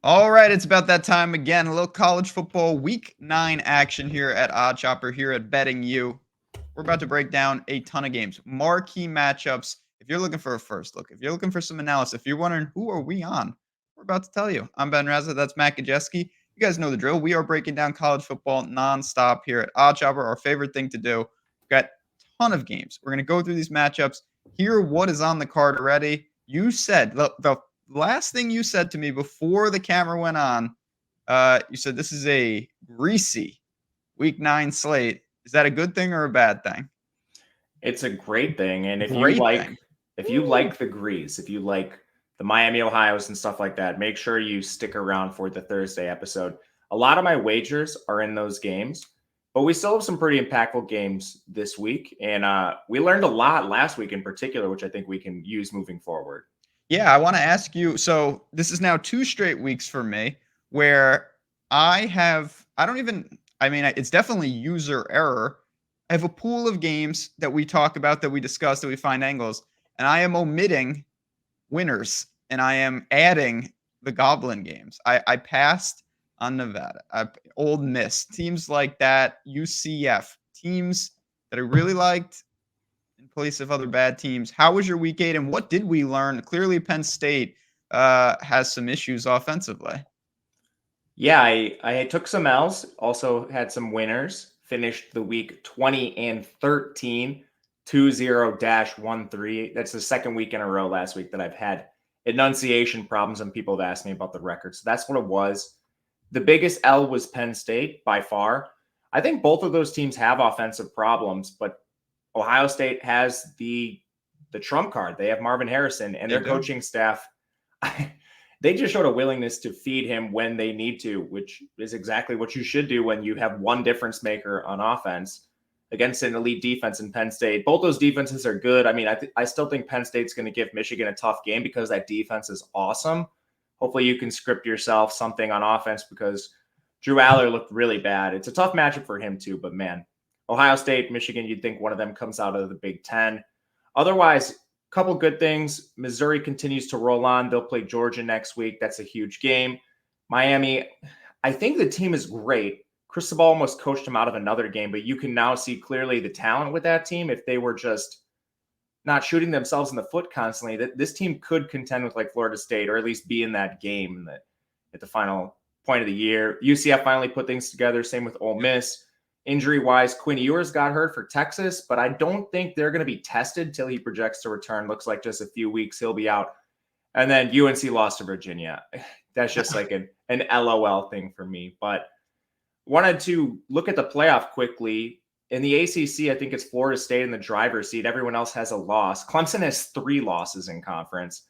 All right, it's about that time again. A little college football week 9 action here at Odd Chopper here at Betting You. We're about to break down a ton of games, marquee matchups. If you're looking for a first look, if you're looking for some analysis, if you're wondering who are we on, we're about to tell you. I'm Ben Rasa. That's Matt Gajewski. You guys know the drill. We are breaking down college football nonstop here at Odd Chopper. Our favorite thing to do. We've got a ton of games. We're going to go through these matchups, hear what is on the card already. You said the last thing you said to me before the camera went on, you said this is a greasy week 9 slate. Is that a good thing or a bad thing? It's a great thing. And if you Great like thing. if you like the grease, if you like the Miami Ohio's and stuff like that, make sure you stick around for the Thursday episode. A lot of my wagers are in those games, but we still have some pretty impactful games this week. And we learned a lot last week in particular, which I think we can use moving forward. Yeah, I want to ask you. So this is now 2 straight weeks for me where it's definitely user error. I have a pool of games that we talk about, that we discuss, that we find angles, and I am omitting winners and I am adding the Goblin games. I passed on Nevada, Old Miss, teams like that, UCF, teams that I really liked in place of other bad teams. How was your week 8 and what did we learn? Clearly, Penn State has some issues offensively. Yeah, I took some L's, also had some winners, finished the week 20-13, 20-13. That's the second week in a row last week that I've had enunciation problems and people have asked me about the record. So that's what it was. The biggest L was Penn State by far. I think both of those teams have offensive problems, but Ohio State has the trump card. They have Marvin Harrison and their coaching staff. They just showed a willingness to feed him when they need to, which is exactly what you should do when you have one difference maker on offense against an elite defense in Penn State. Both those defenses are good. I mean, I still think Penn State's going to give Michigan a tough game because that defense is awesome. Hopefully you can script yourself something on offense because Drew Aller looked really bad. It's a tough matchup for him too, but man, Ohio State, Michigan, you'd think one of them comes out of the Big Ten. Otherwise, couple good things. Missouri continues to roll on. They'll play Georgia next week. That's a huge game. Miami, I think the team is great. Cristobal almost coached them out of another game, but you can now see clearly the talent with that team. If they were just not shooting themselves in the foot constantly, that this team could contend with like Florida State, or at least be in that game at the final point of the year. UCF finally put things together. Same with Ole Miss. Injury-wise, Quinn Ewers got hurt for Texas, but I don't think they're going to be tested till he projects to return. Looks like just a few weeks he'll be out. And then UNC lost to Virginia. That's just like an LOL thing for me. But wanted to look at the playoff quickly. In the ACC, I think it's Florida State in the driver's seat. Everyone else has a loss. Clemson has 3 losses in conference.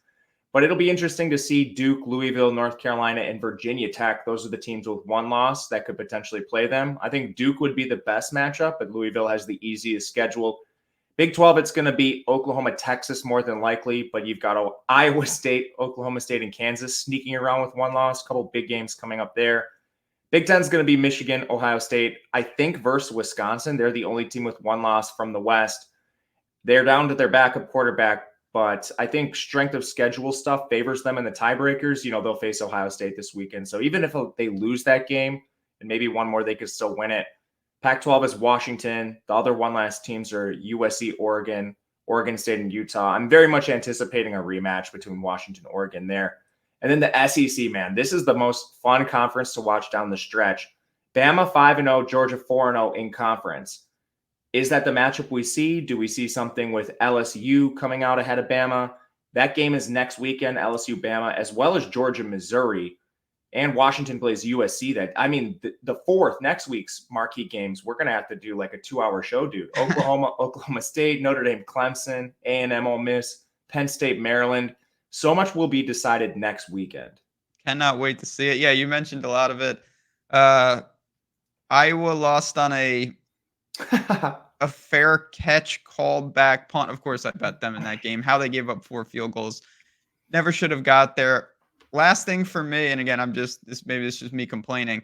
But it'll be interesting to see Duke, Louisville, North Carolina, and Virginia Tech. Those are the teams with 1 loss that could potentially play them. I think Duke would be the best matchup, but Louisville has the easiest schedule. Big 12, it's going to be Oklahoma, Texas more than likely, but you've got Iowa State, Oklahoma State, and Kansas sneaking around with 1 loss. A couple big games coming up there. Big 10 is going to be Michigan, Ohio State. I think versus Wisconsin, they're the only team with 1 loss from the West. They're down to their backup quarterback. But I think strength of schedule stuff favors them in the tiebreakers. You know, they'll face Ohio State this weekend. So even if they lose that game and maybe one more, they could still win it. Pac-12 is Washington. The other 1 last teams are USC, Oregon, Oregon State, and Utah. I'm very much anticipating a rematch between Washington and Oregon there. And then the SEC, man, this is the most fun conference to watch down the stretch. Bama 5-0, Georgia 4-0 in conference. Is that the matchup we see? Do we see something with LSU coming out ahead of Bama? That game is next weekend, LSU, Bama, as well as Georgia, Missouri, and Washington plays USC. The 4th, next week's marquee games, we're going to have to do like a 2-hour show, dude. Oklahoma, Oklahoma State, Notre Dame, Clemson, A&M, Ole Miss, Penn State, Maryland. So much will be decided next weekend. Cannot wait to see it. Yeah, you mentioned a lot of it. Iowa lost on a fair catch, called back punt. Of course, I bet them in that game. How they gave up 4 field goals. Never should have got there. Last thing for me, and again, maybe this is me complaining.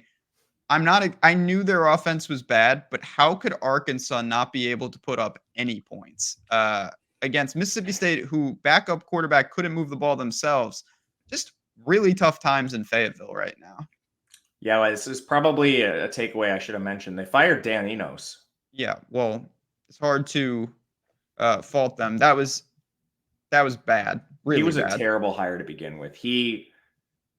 I knew their offense was bad, but how could Arkansas not be able to put up any points against Mississippi State, who backup quarterback couldn't move the ball themselves? Just really tough times in Fayetteville right now. Yeah, well, this is probably a takeaway I should have mentioned. They fired Dan Enos. Yeah, well, it's hard to fault them. That was bad, He really was a bad. terrible hire to begin with.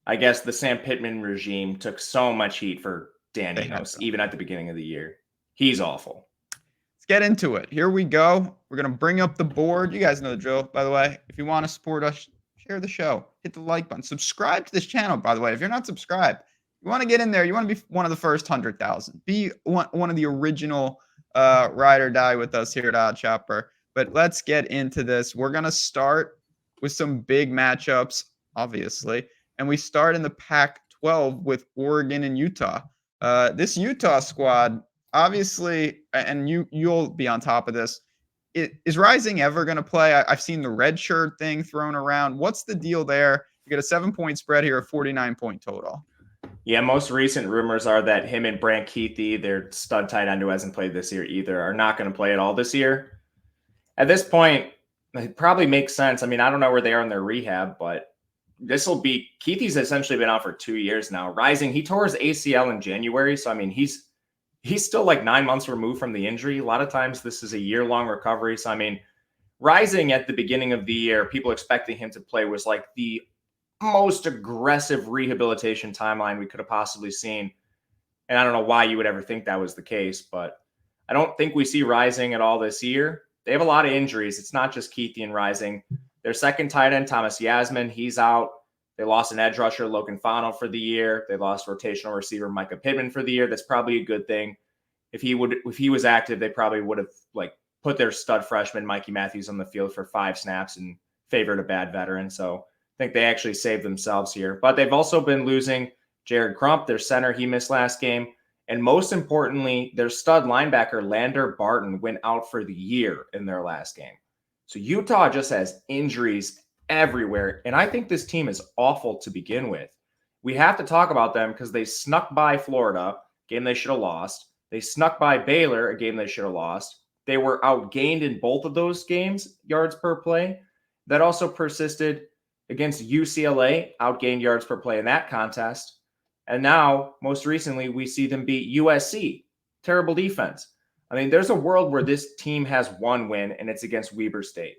I guess the Sam Pittman regime took so much heat for Dan They had Enos, to. even at the beginning of the year. He's awful. Let's get into it. Here we go. We're going to bring up the board. You guys know the drill, by the way. If you want to support us, share the show. Hit the like button. Subscribe to this channel, by the way. If you're not subscribed, you want to get in there. You want to be one of the first 100,000. Be one of the original ride or die with us here at Odd Chopper. But let's get into this. We're going to start with some big matchups, obviously. And we start in the Pac-12 with Oregon and Utah. This Utah squad, obviously, and you'll be on top of this. Is Rising ever going to play? I've seen the red shirt thing thrown around. What's the deal there? You get a 7-point spread here, a 49-point total. Yeah, most recent rumors are that him and Brant Keithy, their stud tight end who hasn't played this year either, are not going to play at all this year. At this point, it probably makes sense. I mean, I don't know where they are in their rehab, but Keithy's essentially been out for 2 years now. Rising, he tore his ACL in January, so I mean, he's still like 9 months removed from the injury. A lot of times this is a year-long recovery. So, I mean, Rising at the beginning of the year, people expecting him to play was like the most aggressive rehabilitation timeline we could have possibly seen. And I don't know why you would ever think that was the case, but I don't think we see Rising at all this year. They have a lot of injuries. It's not just Keithy and Rising. Their second tight end, Thomas Yasmin, he's out. They lost an edge rusher, Logan Fano, for the year. They lost rotational receiver Micah Pittman for the year. That's probably a good thing. If he was active, they probably would have put their stud freshman Mikey Matthews on the field for 5 snaps and favored a bad veteran. So I think they actually saved themselves here. But they've also been losing Jared Crump, their center. He missed last game. And most importantly, their stud linebacker, Lander Barton, went out for the year in their last game. So Utah just has injuries everywhere. And I think this team is awful to begin with. We have to talk about them because they snuck by Florida, game they should have lost. They snuck by Baylor, a game they should have lost. They were outgained in both of those games, yards per play. That also persisted against UCLA, outgained yards per play in that contest. And now, most recently, we see them beat USC. Terrible defense. I mean, there's a world where this team has one win, and it's against Weber State.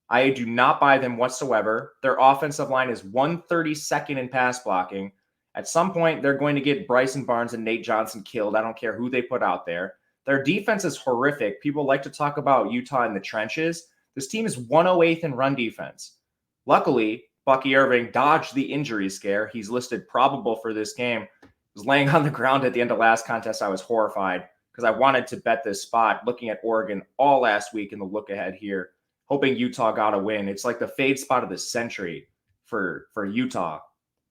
I do not buy them whatsoever. Their offensive line is 132nd in pass blocking. At some point, they're going to get Bryson Barnes and Nate Johnson killed. I don't care who they put out there. Their defense is horrific. People like to talk about Utah in the trenches. This team is 108th in run defense. Luckily, Bucky Irving dodged the injury scare. He's listed probable for this game. He was laying on the ground at the end of last contest. I was horrified because I wanted to bet this spot, looking at Oregon all last week in the look ahead here, hoping Utah got a win. It's like the fade spot of the century for Utah.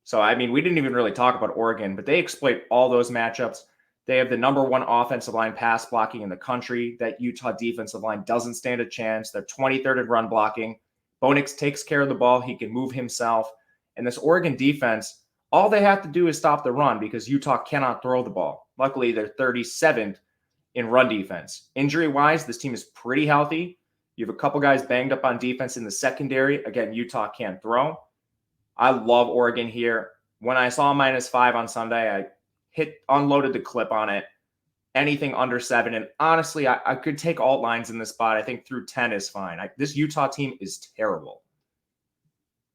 So, I mean, we didn't even really talk about Oregon, but they exploit all those matchups. They have the number 1 offensive line pass blocking in the country. That Utah defensive line doesn't stand a chance. They're 23rd in run blocking. Bo Nix takes care of the ball. He can move himself. And this Oregon defense, all they have to do is stop the run because Utah cannot throw the ball. Luckily, they're 37th in run defense. Injury-wise, this team is pretty healthy. You have a couple guys banged up on defense in the secondary. Again, Utah can't throw. I love Oregon here. When I saw -5 on Sunday, I unloaded the clip on it. Anything under 7. And honestly, I could take alt lines in this spot. I think through 10 is fine. This Utah team is terrible.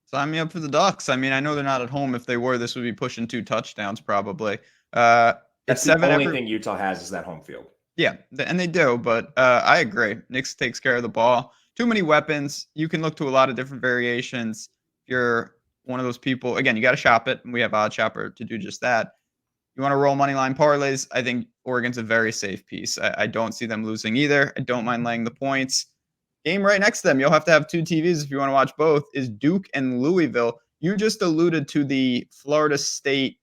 Sign me up for the Ducks. I mean, I know they're not at home. If they were, this would be pushing 2 touchdowns probably. That's the only thing Utah has is that home field. Yeah, and they do, but I agree. Nix takes care of the ball. Too many weapons. You can look to a lot of different variations. If you're one of those people, again, you got to shop it, and we have Odd Shopper to do just that. You want to roll money line parlays? I think Oregon's a very safe piece. I don't see them losing either. I don't mind laying the points. Game right next to them, you'll have to have 2 TVs if you want to watch both, is Duke and Louisville. You just alluded to the Florida State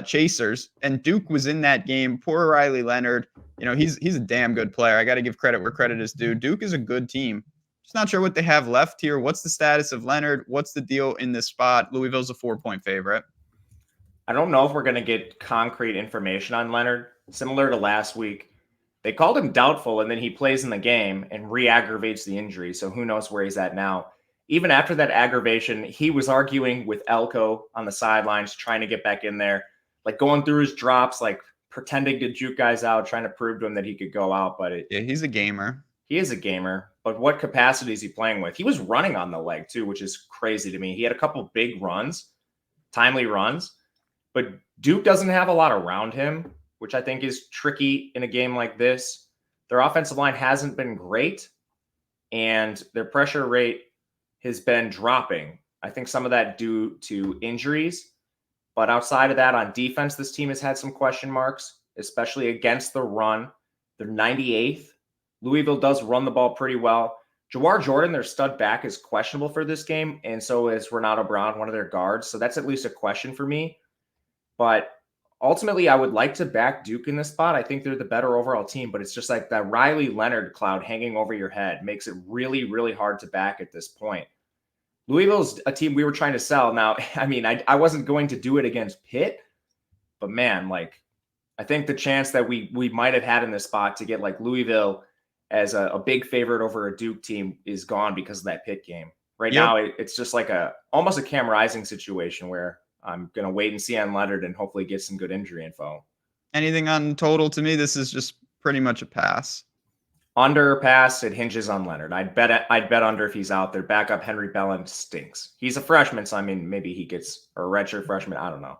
Chasers, and Duke was in that game. Poor Riley Leonard. You know, he's a damn good player. I got to give credit where credit is due. Duke is a good team. Just not sure what they have left here. What's the status of Leonard? What's the deal in this spot? Louisville's a 4-point favorite. I don't know if we're going to get concrete information on Leonard. Similar to last week, they called him doubtful, and then he plays in the game and re-aggravates the injury. So who knows where he's at now. even after that aggravation, he was arguing with Elko on the sidelines, trying to get back in there, like going through his drops, like pretending to juke guys out, trying to prove to him that he could go out. But Yeah, he's a gamer. he is a gamer. But what capacity is he playing with? He was running on the leg too, which is crazy to me. He had a couple big runs, timely runs, but Duke doesn't have a lot around him, which I think is tricky in a game like this. Their offensive line hasn't been great, and their pressure rate has been dropping. I think some of that due to injuries. But outside of that, on defense, this team has had some question marks, especially against the run. They're 98th. Louisville does run the ball pretty well. Jawar Jordan, their stud back, is questionable for this game, and so is Renato Brown, one of their guards. So that's at least a question for me. But ultimately, I would like to back Duke in this spot. I think they're the better overall team, but it's just like that Riley Leonard cloud hanging over your head makes it really, really hard to back at this point. Louisville's a team we were trying to sell. Now, I mean, I wasn't going to do it against Pitt, but man, like, I think the chance that we might have had in this spot to get like Louisville as a big favorite over a Duke team is gone because of that Pitt game. Right now, it's just like almost a Cam Rising situation where I'm going to wait and see on Leonard and hopefully get some good injury info. Anything on total? To me, this is just pretty much a pass. Under pass, it hinges on Leonard. I'd bet under if he's out there. Backup Henry Bellin stinks. He's a freshman, so I mean maybe he gets a redshirt freshman. I don't know.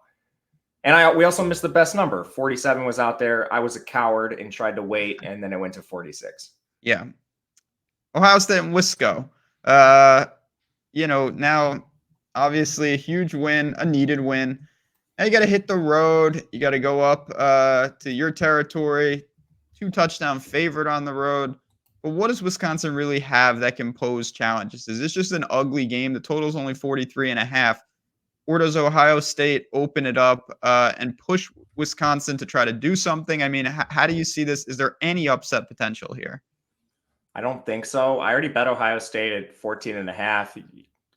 And we also missed the best number. 47 was out there. I was a coward and tried to wait, and then it went to 46. Yeah. Ohio State and Wisco. Now obviously a huge win, a needed win. Now you got to hit the road. You got to go up to your territory. 2-touchdown favorite on the road. But what does Wisconsin really have that can pose challenges? Is this just an ugly game? The total is only 43.5. Or does Ohio State open it up and push Wisconsin to try to do something? I mean, how do you see this? Is there any upset potential here? I don't think so. I already bet Ohio State at 14.5.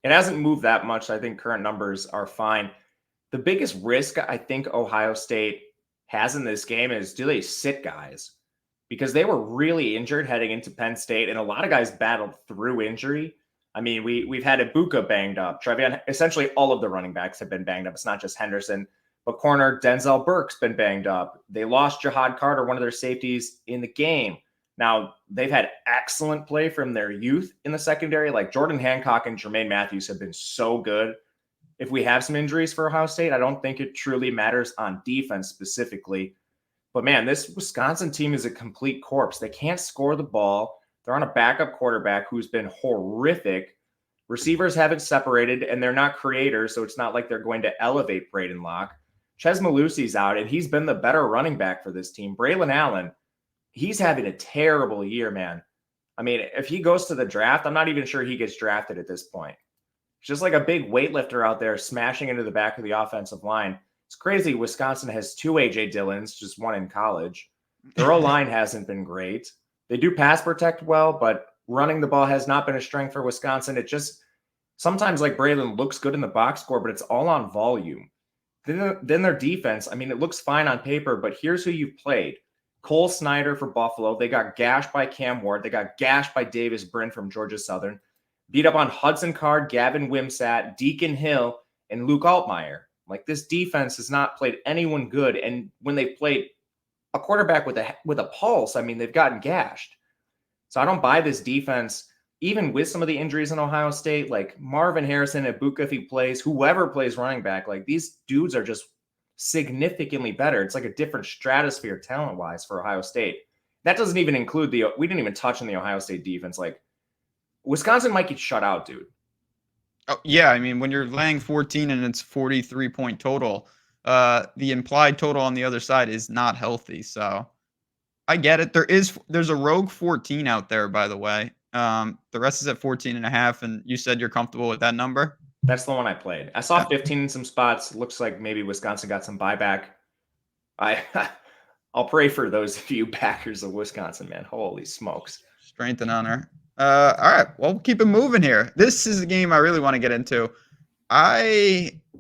It hasn't moved that much. I think current numbers are fine. The biggest risk I think Ohio State has in this game is, do they sit guys? Because they were really injured heading into Penn State, and a lot of guys battled through injury. I mean, we've had Ibuka banged up. Trevion, essentially all of the running backs have been banged up. It's not just Henderson, but corner Denzel Burke's been banged up. They lost Jahad Carter, one of their safeties, in the game. Now, they've had excellent play from their youth in the secondary. Like Jordan Hancock and Jermaine Matthews have been so good. If we have some injuries for Ohio State, I don't think it truly matters on defense specifically. But man, this Wisconsin team is a complete corpse. They can't score the ball. They're on a backup quarterback who's been horrific. Receivers haven't separated, and they're not creators, so it's not like they're going to elevate Braden Locke. Ches Malusi's out, and he's been the better running back for this team. Braylon Allen, he's having a terrible year, man. I mean, if he goes to the draft, I'm not even sure he gets drafted at this point. It's just like a big weightlifter out there smashing into the back of the offensive line. It's crazy. Wisconsin has 2 A.J. Dillons, just one in college. Their O-line hasn't been great. They do pass protect well, but running the ball has not been a strength for Wisconsin. It just sometimes, like Braylon, looks good in the box score, but it's all on volume. Then their defense, I mean, it looks fine on paper, but here's who you've played. Cole Snyder for Buffalo. They got gashed by Cam Ward. They got gashed by Davis Brin from Georgia Southern. Beat up on Hudson Card, Gavin Wimsatt, Deacon Hill, and Luke Altmaier. Like, this defense has not played anyone good. And when they played a quarterback with a pulse, I mean, they've gotten gashed. So I don't buy this defense, even with some of the injuries in Ohio State, like Marvin Harrison, Ibuka, if he plays, whoever plays running back, like these dudes are just significantly better. It's like a different stratosphere talent-wise for Ohio State. That doesn't even include we didn't even touch on the Ohio State defense. Like, Wisconsin might get shut out, dude. Oh, yeah. I mean, when you're laying 14 and it's 43-point total, the implied total on the other side is not healthy. So I get it. There's a rogue 14 out there, by the way. The rest is at 14.5, and you said you're comfortable with that number? That's the one I played. I saw 15 in some spots. Looks like maybe Wisconsin got some buyback. I'll pray for those of you backers of Wisconsin, man. Holy smokes. Strength and honor. All right. Well, we'll keep it moving here. This is a game I really want to get into.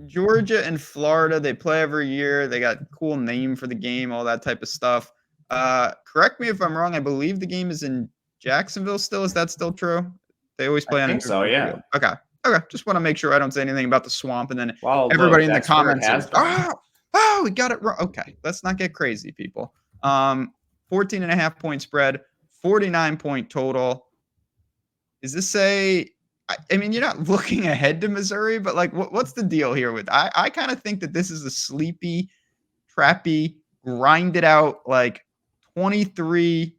Georgia and Florida, they play every year. They got a cool name for the game, all that type of stuff. Correct me if I'm wrong. I believe the game is in Jacksonville still. Is that still true? They always play I on a think so, neutral yeah. field. Okay. Okay. Just want to make sure I don't say anything about the swamp, and then Well, everybody look, in the that's where it comments has are, been. we got it wrong. Okay. Let's not get crazy, people. 14.5 point spread, 49-point total. Is this I mean, you're not looking ahead to Missouri, but like, what's the deal here with? I kind of think that this is a sleepy, trappy, grinded out like 23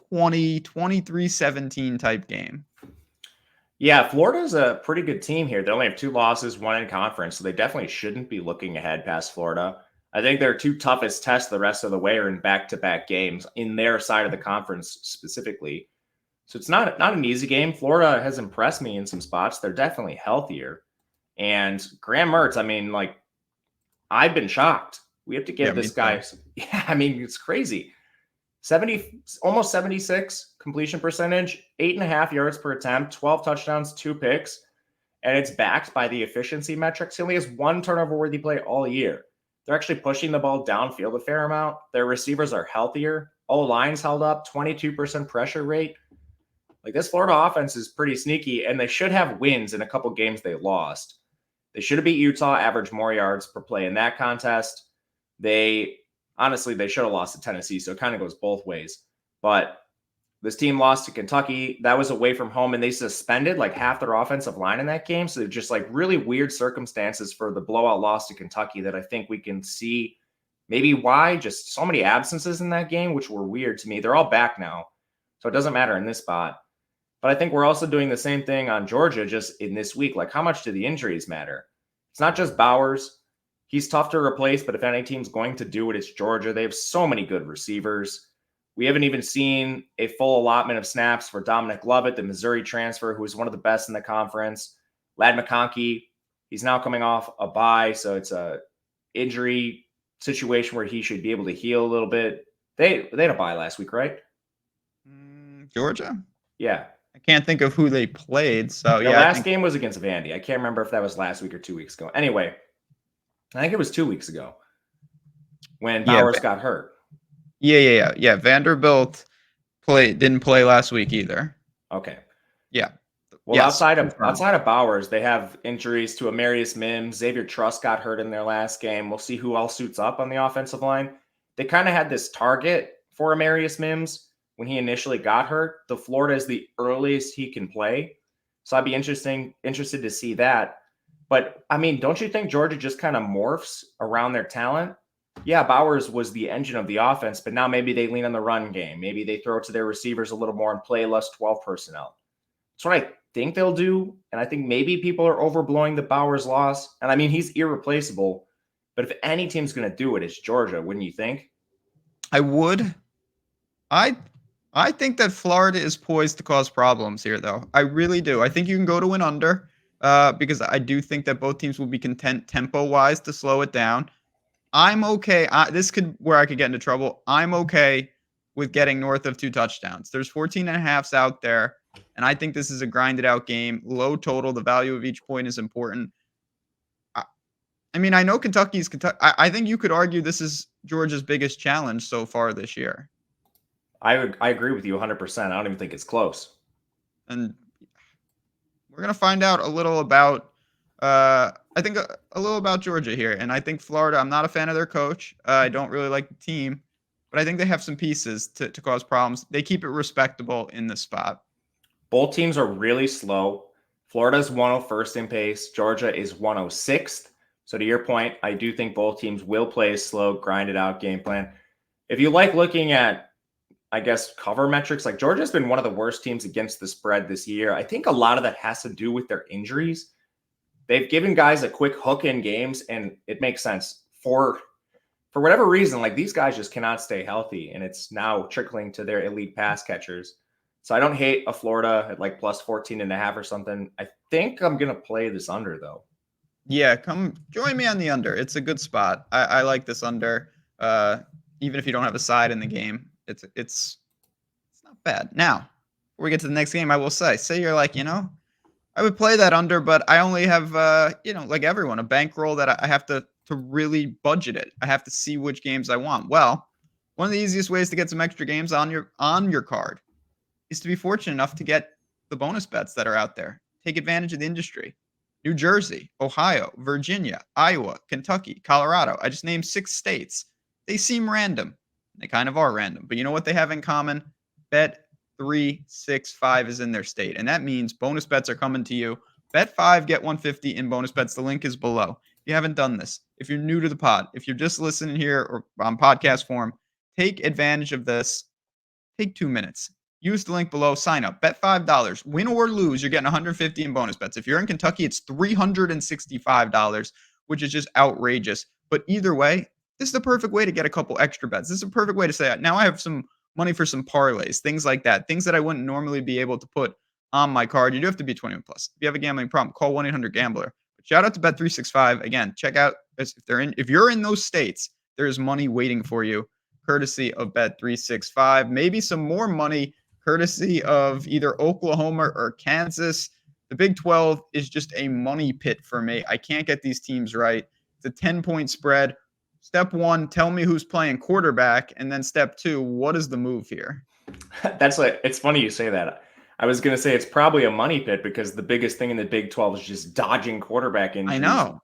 20, 23-17 type game. Yeah, Florida's a pretty good team here. They only have 2 losses, 1 in conference, so they definitely shouldn't be looking ahead past Florida. I think their 2 toughest tests the rest of the way are in back-to-back games in their side of the conference specifically. So it's not an easy game. Florida has impressed me in some spots. They're definitely healthier. And Graham Mertz, I mean, like, I've been shocked. We have to Yeah, give me this too. guy, yeah, I mean, it's crazy. 70, almost 76 completion percentage, 8.5 yards per attempt, 12 touchdowns, 2 picks. And it's backed by the efficiency metrics. He only has 1 turnover worthy play all year. They're actually pushing the ball downfield a fair amount. Their receivers are healthier. All lines held up, 22% pressure rate. Like, this Florida offense is pretty sneaky, and they should have wins in a couple games they lost. They should have beat Utah, averaged more yards per play in that contest. They should have lost to Tennessee, so it kind of goes both ways. But this team lost to Kentucky. That was away from home, and they suspended like half their offensive line in that game. So just like really weird circumstances for the blowout loss to Kentucky that I think we can see maybe why. Just so many absences in that game, which were weird to me. They're all back now, so it doesn't matter in this spot. But I think we're also doing the same thing on Georgia just in this week. Like, how much do the injuries matter? It's not just Bowers. He's tough to replace, but if any team's going to do it, it's Georgia. They have so many good receivers. We haven't even seen a full allotment of snaps for Dominic Lovett, the Missouri transfer, who is one of the best in the conference. Lad McConkey, he's now coming off a bye, so it's a injury situation where he should be able to heal a little bit. They had a bye last week, right? Georgia? Yeah. I can't think of who they played. So Their yeah, I last think game was against Vandy. I can't remember if that was last week or 2 weeks ago. Anyway, I think it was 2 weeks ago when yeah, Bowers got hurt. yeah. Vanderbilt didn't play last week either. Okay. Yeah. Well, Yes. outside of Bowers, they have injuries to Amarius Mims. Xavier Truss got hurt in their last game. We'll see who else suits up on the offensive line. They kind of had this target for Amarius Mims when he initially got hurt. The Florida is the earliest he can play. So I'd be interested to see that. But, I mean, don't you think Georgia just kind of morphs around their talent? Yeah, Bowers was the engine of the offense, but now maybe they lean on the run game. Maybe they throw it to their receivers a little more and play less 12 personnel. That's what I think they'll do. And I think maybe people are overblowing the Bowers loss. And I mean, he's irreplaceable. But if any team's going to do it, it's Georgia, wouldn't you think? I would. I think that Florida is poised to cause problems here, though. I really do. I think you can go to an under because I do think that both teams will be content tempo-wise to slow it down. I'm okay. This could where I could get into trouble. I'm okay with getting north of 2 touchdowns. There's 14.5s out there, and I think this is a grinded out game. Low total. The value of each point is important. I mean, I know Kentucky's Kentucky. I think you could argue this is Georgia's biggest challenge so far this year. I agree with you 100%. I don't even think it's close. And we're going to find out a little about, I think, a little about Georgia here. And I think Florida, I'm not a fan of their coach. I don't really like the team. But I think they have some pieces to cause problems. They keep it respectable in this spot. Both teams are really slow. Florida's 101st in pace. Georgia is 106th. So to your point, I do think both teams will play a slow, grinded out game plan. If you like looking at, I guess, cover metrics, like Georgia's been one of the worst teams against the spread this year. I think a lot of that has to do with their injuries. They've given guys a quick hook in games, and it makes sense. For whatever reason, like these guys just cannot stay healthy, and it's now trickling to their elite pass catchers. So I don't hate a Florida at like plus 14.5 or something. I think I'm going to play this under, though. Yeah, come join me on the under. It's a good spot. I like this under. Even if you don't have a side in the game, it's not bad. Now, before we get to the next game, I will say you're like, I would play that under, but I only have, like everyone, a bankroll that I have to really budget it. I have to see which games I want. Well, one of the easiest ways to get some extra games on your card is to be fortunate enough to get the bonus bets that are out there. Take advantage of the industry. New Jersey, Ohio, Virginia, Iowa, Kentucky, Colorado. I just named 6 states. They seem random. They kind of are random. But you know what they have in common? Bet 365 is in their state. And that means bonus bets are coming to you. Bet 5, get 150 in bonus bets. The link is below. If you haven't done this, if you're new to the pod, if you're just listening here or on podcast form, take advantage of this. Take 2 minutes. Use the link below. Sign up. Bet $5. Win or lose, you're getting 150 in bonus bets. If you're in Kentucky, it's $365, which is just outrageous. But either way, this is the perfect way to get a couple extra bets. This is a perfect way to say, now I have some money for some parlays, things like that, things that I wouldn't normally be able to put on my card. You do have to be 21 plus. If you have a gambling problem, call 1-800-GAMBLER. But shout out to Bet365. Again, check out if you're in those states, there's money waiting for you, courtesy of Bet365. Maybe some more money courtesy of either Oklahoma or Kansas. The Big 12 is just a money pit for me. I can't get these teams right. It's a 10-point spread. Step 1, tell me who's playing quarterback. And then step 2, what is the move here? It's funny you say that. I was going to say it's probably a money pit because the biggest thing in the Big 12 is just dodging quarterback injuries. I know.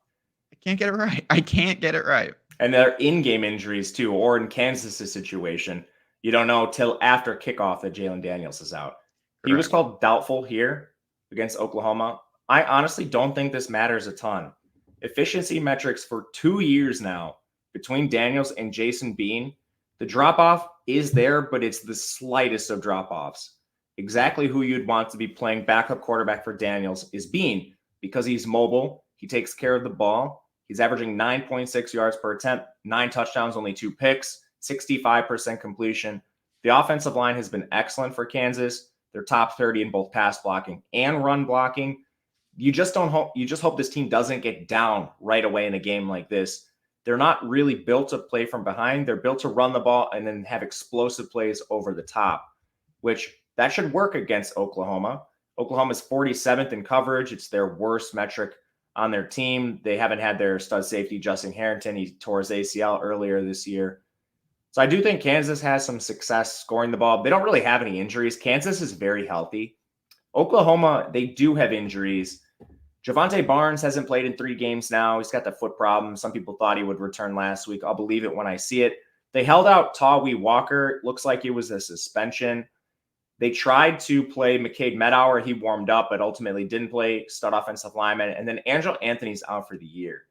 I can't get it right. And they're in-game injuries too, or in Kansas' situation, you don't know till after kickoff that Jalen Daniels is out. Correct. He was called doubtful here against Oklahoma. I honestly don't think this matters a ton. Efficiency metrics for 2 years now between Daniels and Jason Bean, the drop-off is there, but it's the slightest of drop-offs. Exactly who you'd want to be playing backup quarterback for Daniels is Bean because he's mobile. He takes care of the ball. He's averaging 9.6 yards per attempt, 9 touchdowns, only 2 picks, 65% completion. The offensive line has been excellent for Kansas. They're top 30 in both pass blocking and run blocking. You just hope this team doesn't get down right away in a game like this. They're not really built to play from behind. They're built to run the ball and then have explosive plays over the top, which that should work against Oklahoma. Oklahoma's 47th in coverage. It's their worst metric on their team. They haven't had their stud safety, Justin Harrington. He tore his ACL earlier this year. So I do think Kansas has some success scoring the ball. They don't really have any injuries. Kansas is very healthy. Oklahoma, they do have injuries. Javonte Barnes hasn't played in 3 games now. He's got the foot problem. Some people thought he would return last week. I'll believe it when I see it. They held out Tawi Walker. Looks like it was a suspension. They tried to play McCade Medower. He warmed up, but ultimately didn't play, stud offensive lineman. And then Angel Anthony's out for the year.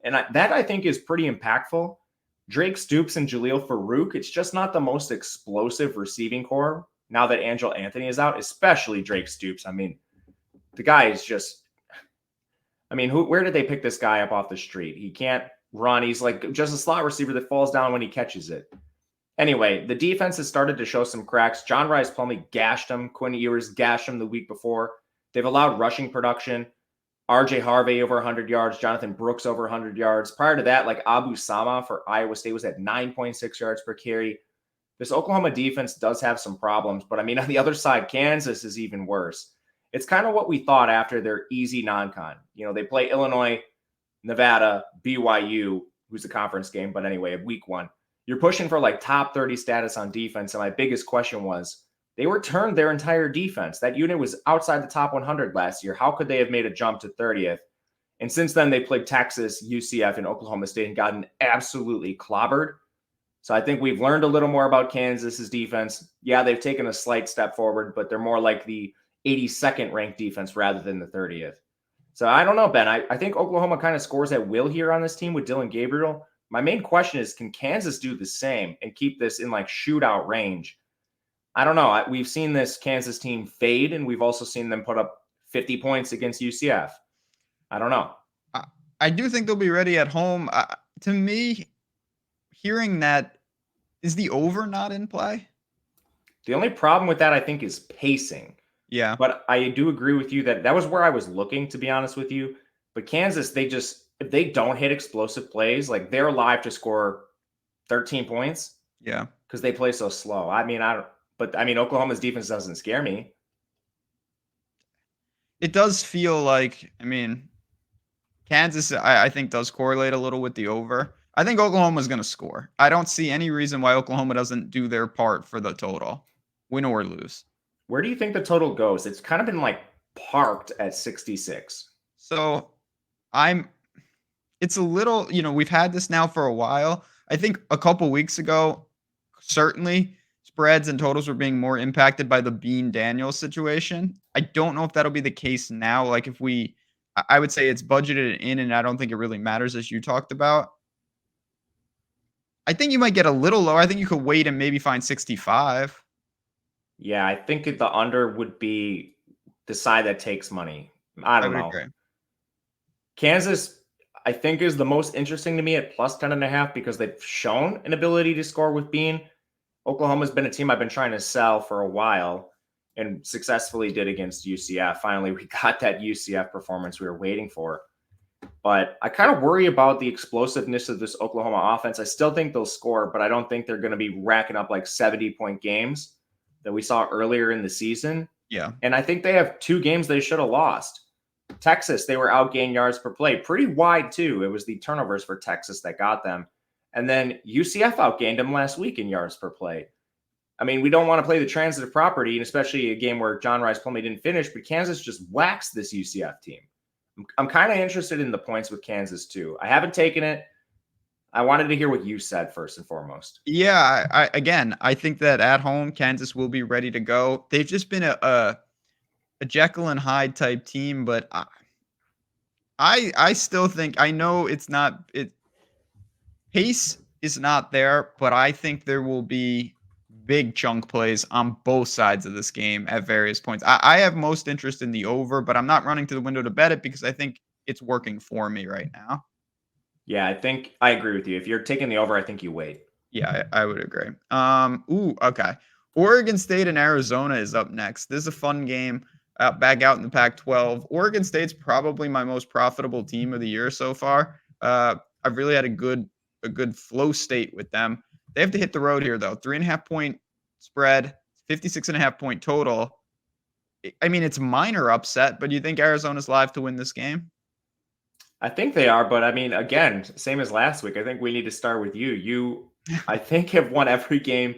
And that I think is pretty impactful. Drake Stoops and Jaleel Farouk, it's just not the most explosive receiving core now that Angel Anthony is out, especially Drake Stoops. I mean, the guy is just, where did they pick this guy up off the street? He can't run. He's like just a slot receiver that falls down when he catches it. Anyway, the defense has started to show some cracks. John Rice Plumlee gashed him. Quinn Ewers gashed him the week before. They've allowed rushing production. RJ Harvey over 100 yards. Jonathan Brooks over 100 yards. Prior to that, like Abu Sama for Iowa State was at 9.6 yards per carry. This Oklahoma defense does have some problems, but on the other side, Kansas is even worse. It's kind of what we thought after their easy non-con. They play Illinois, Nevada, BYU, who's a conference game, but anyway, week 1. You're pushing for like top 30 status on defense, and my biggest question was, they returned their entire defense. That unit was outside the top 100 last year. How could they have made a jump to 30th? And since then, they played Texas, UCF, and Oklahoma State and gotten absolutely clobbered. So I think we've learned a little more about Kansas's defense. Yeah, they've taken a slight step forward, but they're more like the 82nd ranked defense rather than the 30th. So I don't know, Ben. I think Oklahoma kind of scores at will here on this team with Dylan Gabriel. My main question is, can Kansas do the same and keep this in like shootout range? I don't know. We've seen this Kansas team fade, and we've also seen them put up 50 points against UCF. I don't know. I do think they'll be ready at home. To me, hearing that, is the over not in play? The only problem with that, I think, is pacing. Yeah. But I do agree with you that was where I was looking, to be honest with you. But Kansas, if they don't hit explosive plays, like they're alive to score 13 points. Yeah. Because they play so slow. Oklahoma's defense doesn't scare me. It does feel like, Kansas, I think, does correlate a little with the over. I think Oklahoma's going to score. I don't see any reason why Oklahoma doesn't do their part for the total, win or lose. Where do you think the total goes? It's kind of been like parked at 66. So I'm it's a little, we've had this now for a while. I think a couple weeks ago, certainly spreads and totals were being more impacted by the Bean Daniels situation. I don't know if that'll be the case now. Like if I would say it's budgeted in, and I don't think it really matters as you talked about. I think you might get a little lower. I think you could wait and maybe find 65. Yeah, I think the under would be the side that takes money. I I don't would know. agree. Kansas, I think, is the most interesting to me at plus 10.5 because they've shown an ability to score with Bean. Oklahoma's been a team I've been trying to sell for a while and successfully did against UCF. Finally, we got that UCF performance we were waiting for. But I kind of worry about the explosiveness of this Oklahoma offense. I still think they'll score, but I don't think they're going to be racking up like 70-point games that we saw earlier in the season. Yeah. And I think they have 2 games they should have lost. Texas, they were outgained yards per play, pretty wide too. It was the turnovers for Texas that got them. And then UCF outgained them last week in yards per play. I mean, we don't want to play the transitive property, and especially a game where John Rice Plumlee didn't finish, but Kansas just waxed this UCF team. I'm kind of interested in the points with Kansas too. I haven't taken it. I wanted to hear what you said first and foremost. Yeah, I think that at home Kansas will be ready to go. They've just been a Jekyll and Hyde type team, but I still think I know it's not it pace is not there, but I think there will be big chunk plays on both sides of this game at various points. I have most interest in the over, but I'm not running to the window to bet it because I think it's working for me right now. Yeah, I think I agree with you. If you're taking the over, I think you wait. Yeah, I would agree. Okay. Oregon State and Arizona is up next. This is a fun game. Back out in the Pac-12. Oregon State's probably my most profitable team of the year so far. I've really had a good flow state with them. They have to hit the road here though. 3.5 point spread, 56.5 point total. I mean, it's minor upset, but do you think Arizona's live to win this game? I think they are, but I mean, again, same as last week. I think we need to start with you. You, I think, have won every game,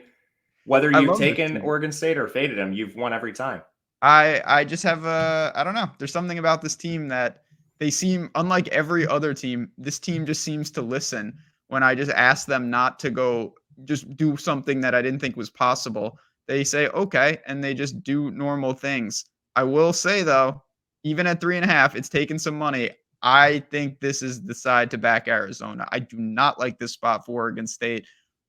whether I you've love this taken team. Oregon State or faded them. You've won every time. I just have I don't know. There's something about this team that they seem unlike every other team. This team just seems to listen when I just ask them not to go just do something that I didn't think was possible. They say okay, and they just do normal things. I will say though, even at 3.5, it's taken some money. I think this is the side to back Arizona. I do not like this spot for Oregon State.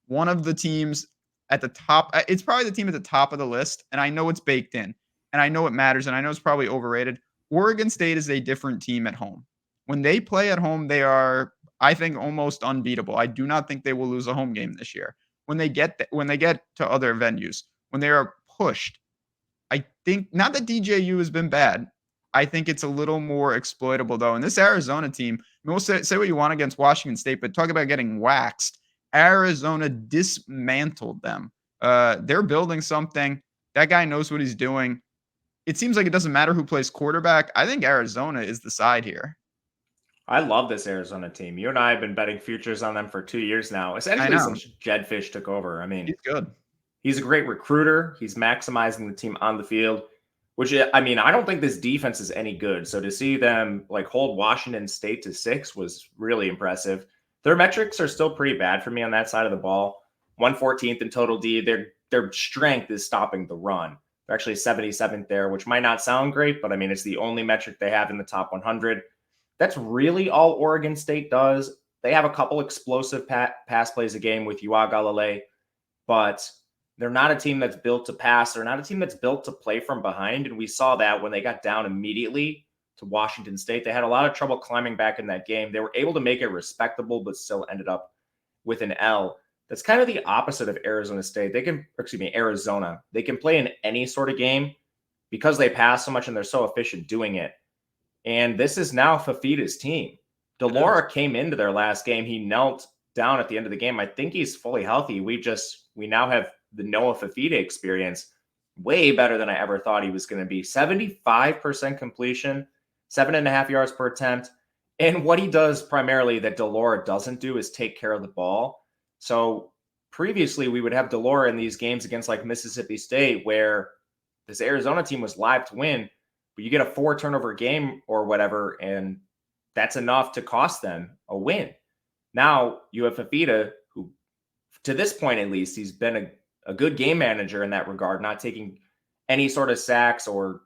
One of the teams at the top, it's probably the team at the top of the list, and I know it's baked in and I know it matters, and I know it's probably overrated. Oregon State is a different team at home. When they play at home, they are, I think, almost unbeatable. I do not think they will lose a home game this year. When they get to other venues, when they are pushed, I think not that DJU has been bad. I think it's a little more exploitable though. And this Arizona team, we'll say what you want against Washington State, but talk about getting waxed. Arizona dismantled them. They're building something. That guy knows what he's doing. It seems like it doesn't matter who plays quarterback. I think Arizona is the side here. I love this Arizona team. You and I have been betting futures on them for 2 years now, I essentially know. since Jedfish took over. I mean, He's good. he's a great recruiter. He's maximizing the team on the field, which I mean, I don't think this defense is any good. So to see them like hold Washington State to 6 was really impressive. Their metrics are still pretty bad for me on that side of the ball. 114th in total D. Their strength is stopping the run. They're actually 77th there, which might not sound great, but I mean, it's the only metric they have in the top 100. That's really all Oregon State does. They have a couple explosive pass plays a game with Uagalele, but they're not a team that's built to pass. They're not a team that's built to play from behind. And we saw that when they got down immediately to Washington State. They had a lot of trouble climbing back in that game. They were able to make it respectable, but still ended up with an L. That's kind of the opposite of Arizona State. Arizona. They can play in any sort of game because they pass so much and they're so efficient doing it. And this is now Fafita's team. Delora came into their last game. He knelt down at the end of the game. I think he's fully healthy. We now have the Noah Fafita experience, way better than I ever thought he was going to be. 75% completion, 7.5 yards per attempt. And what he does primarily that Delora doesn't do is take care of the ball. So previously we would have Delora in these games against like Mississippi State where this Arizona team was live to win, but you get a 4 turnover game or whatever, and that's enough to cost them a win. Now you have Fafita, who to this point, at least, he's been a good game manager in that regard, not taking any sort of sacks or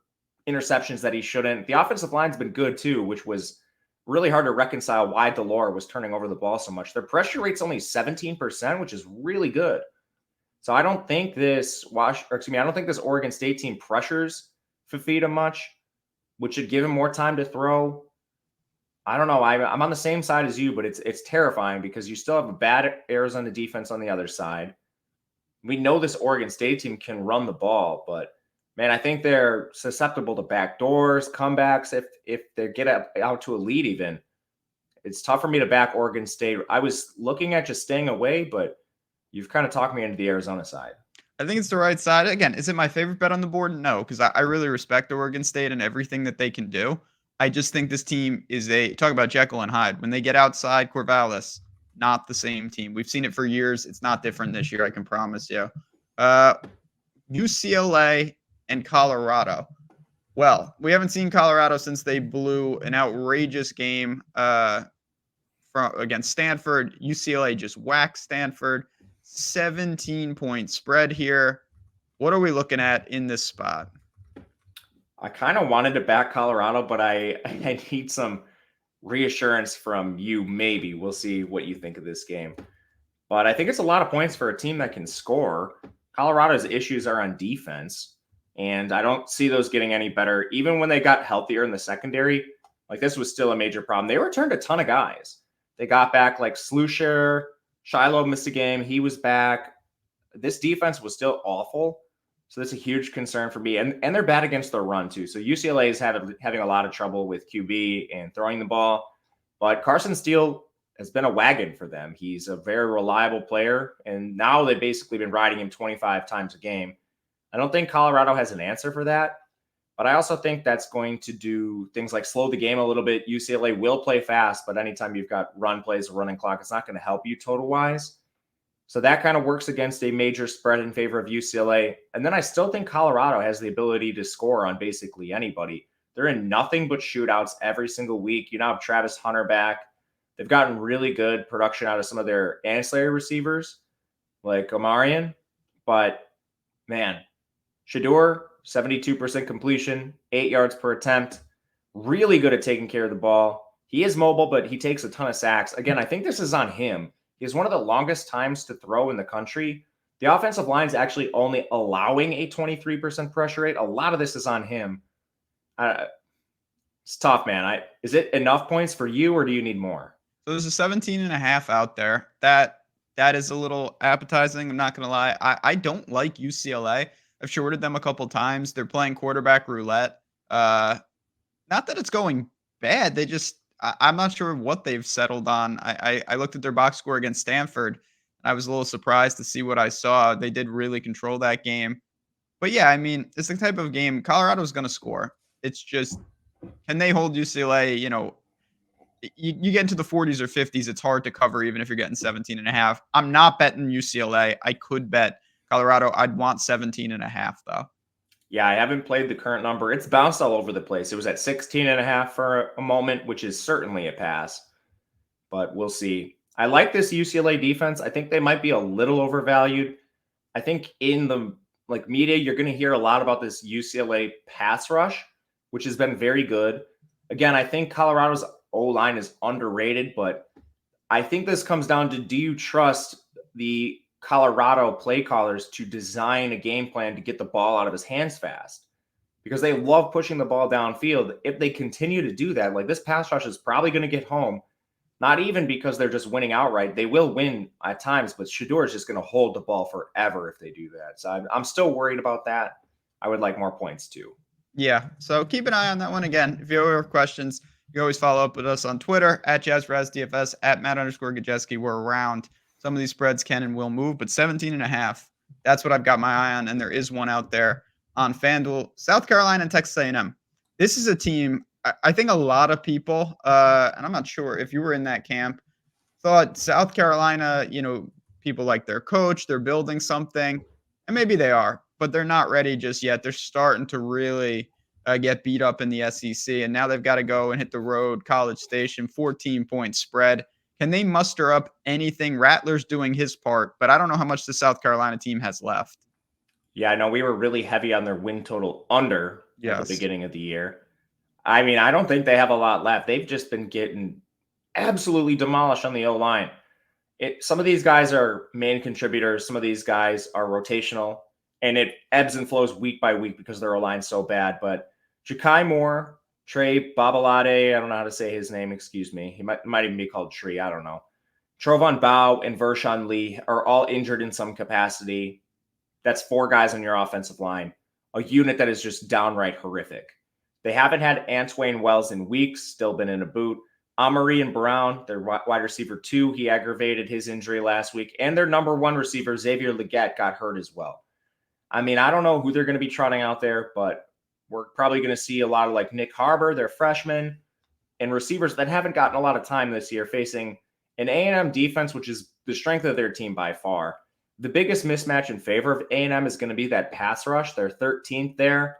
interceptions that he shouldn't. The offensive line's been good too, which was really hard to reconcile why Delore was turning over the ball so much. Their pressure rate's only 17%, which is really good. So I don't think this I don't think this Oregon State team pressures Fafita much, which should give him more time to throw. I don't know. I'm on the same side as you, but it's terrifying because you still have a bad Arizona defense on the other side. We know this Oregon State team can run the ball, but man, I think they're susceptible to backdoors, comebacks. If they get out to a lead, even it's tough for me to back Oregon State. I was looking at just staying away, but you've kind of talked me into the Arizona side. I think it's the right side. Again, is it my favorite bet on the board? No, because I really respect Oregon State and everything that they can do. I just think this team is talk about Jekyll and Hyde. When they get outside Corvallis, not the same team. We've seen it for years. It's not different this year, I can promise you. UCLA and Colorado. Well, we haven't seen Colorado since they blew an outrageous game against Stanford. UCLA just whacked Stanford. 17-point spread here. What are we looking at in this spot? I kind of wanted to back Colorado, but I need some reassurance from you. Maybe we'll see what you think of this game. But I think it's a lot of points for a team that can score. Colorado's issues are on defense, and I don't see those getting any better. Even when they got healthier in the secondary, like this was still a major problem. They returned a ton of guys. They got back like Slusher, Shiloh missed a game. He was back. This defense was still awful. So that's a huge concern for me. And they're bad against the run, too. So UCLA is having a lot of trouble with QB and throwing the ball. But Carson Steele has been a wagon for them. He's a very reliable player. And now they've basically been riding him 25 times a game. I don't think Colorado has an answer for that. But I also think that's going to do things like slow the game a little bit. UCLA will play fast, but anytime you've got run plays, a running clock, it's not going to help you total-wise. So that kind of works against a major spread in favor of UCLA. And then I still think Colorado has the ability to score on basically anybody. They're in nothing but shootouts every single week. You now have Travis Hunter back. They've gotten really good production out of some of their ancillary receivers, like Omarion. But, man, Shedeur, 72% completion, 8 yards per attempt. Really good at taking care of the ball. He is mobile, but he takes a ton of sacks. Again, I think this is on him. He has one of the longest times to throw in the country. The offensive line is actually only allowing a 23% pressure rate. A lot of this is on him. It's tough, man. Is it enough points for you, or do you need more? So there's a 17.5 out there. That is a little appetizing. I'm not going to lie. I don't like UCLA. I've shorted them a couple times. They're playing quarterback roulette. Not that it's going bad. They just I'm not sure what they've settled on. I looked at their box score against Stanford, and I was a little surprised to see what I saw. They did really control that game. But yeah, I mean, it's the type of game Colorado's going to score. It's just, can they hold UCLA? You know, you get into the 40s or 50s, it's hard to cover even if you're getting 17.5. I'm not betting UCLA. I could bet Colorado. I'd want 17.5 though. Yeah, I haven't played the current number. It's bounced all over the place. It was at 16.5 for a moment, which is certainly a pass, but we'll see. I like this UCLA defense. I think they might be a little overvalued. I think in the media, you're going to hear a lot about this UCLA pass rush, which has been very good. Again, I think Colorado's O-line is underrated, but I think this comes down to, do you trust the Colorado play callers to design a game plan to get the ball out of his hands fast? Because they love pushing the ball downfield. If they continue to do that, like, this pass rush is probably going to get home. Not even because they're just winning outright. They will win at times, but Shedeur is just going to hold the ball forever if they do that. So I'm still worried about that. I would like more points too. Yeah, so keep an eye on that one. Again, if you have questions, you can always follow up with us on Twitter at JazzRazDFS, at Matt_Gajewski. We're around. Some of these spreads can and will move, but 17.5, that's what I've got my eye on. And there is one out there on FanDuel. South Carolina and Texas A&M. This is a team, I think a lot of people, and I'm not sure if you were in that camp, thought South Carolina, people like their coach, they're building something, and maybe they are. but they're not ready just yet. They're starting to really get beat up in the SEC, and now they've got to go and hit the road. College Station, 14-point spread. Can they muster up anything? Rattler's doing his part, but I don't know how much the South Carolina team has left. Yeah, I know we were really heavy on their win total under at the Yes. beginning of the year. I mean, I don't think they have a lot left. They've just been getting absolutely demolished on the O-line. Some of these guys are main contributors. Some of these guys are rotational, and it ebbs and flows week by week because their O-line's so bad. But Ja'Kai Moore, Trey Babalade, I don't know how to say his name, excuse me. He might even be called Tree, I don't know. Trovon Bow and Vershawn Lee are all injured in some capacity. That's 4 guys on your offensive line, a unit that is just downright horrific. They haven't had Antwain Wells in weeks, still been in a boot. Amari and Brown, their wide receiver 2, he aggravated his injury last week. And their number 1 receiver, Xavier Legette, got hurt as well. I mean, I don't know who they're going to be trotting out there, but we're probably going to see a lot of like Nick Harbor, their freshman, and receivers that haven't gotten a lot of time this year facing an A&M defense, which is the strength of their team by far. The biggest mismatch in favor of A&M is going to be that pass rush. They're 13th there,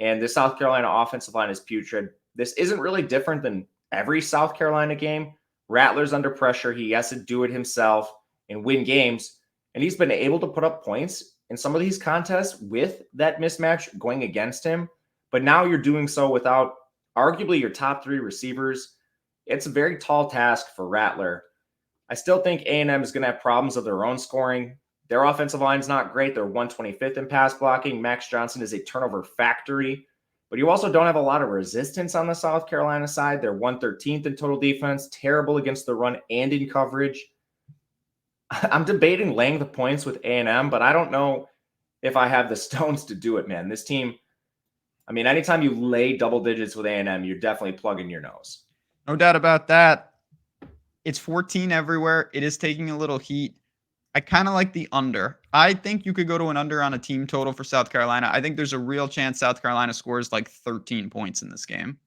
and the South Carolina offensive line is putrid. This isn't really different than every South Carolina game. Rattler's under pressure. He has to do it himself and win games, and he's been able to put up points in some of these contests with that mismatch going against him. But now you're doing so without arguably your top 3 receivers. It's a very tall task for Rattler. I still think A&M is going to have problems of their own scoring. Their offensive line's not great. They're 125th in pass blocking. Max Johnson is a turnover factory. But you also don't have a lot of resistance on the South Carolina side. They're 113th in total defense, terrible against the run and in coverage. I'm debating laying the points with A&M, but I don't know if I have the stones to do it, man. This team, I mean, anytime you lay double digits with A&M, you're definitely plugging your nose. No doubt about that. It's 14 everywhere. It is taking a little heat. I kind of like the under. I think you could go to an under on a team total for South Carolina. I think there's a real chance South Carolina scores like 13 points in this game.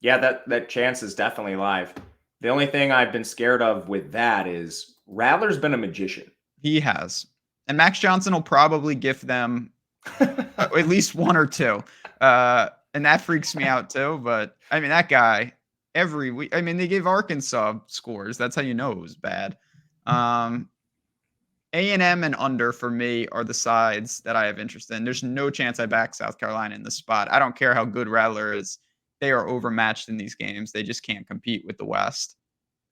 Yeah, that chance is definitely live. The only thing I've been scared of with that is Rattler's been a magician. He has. And Max Johnson will probably gift them at least 1 or 2. And that freaks me out too. But I mean, that guy every week, I mean, they gave Arkansas scores. That's how you know it was bad. A&M and under for me are the sides that I have interest in. There's no chance I back South Carolina in this spot. I don't care how good Rattler is. They are overmatched in these games. They just can't compete with the West.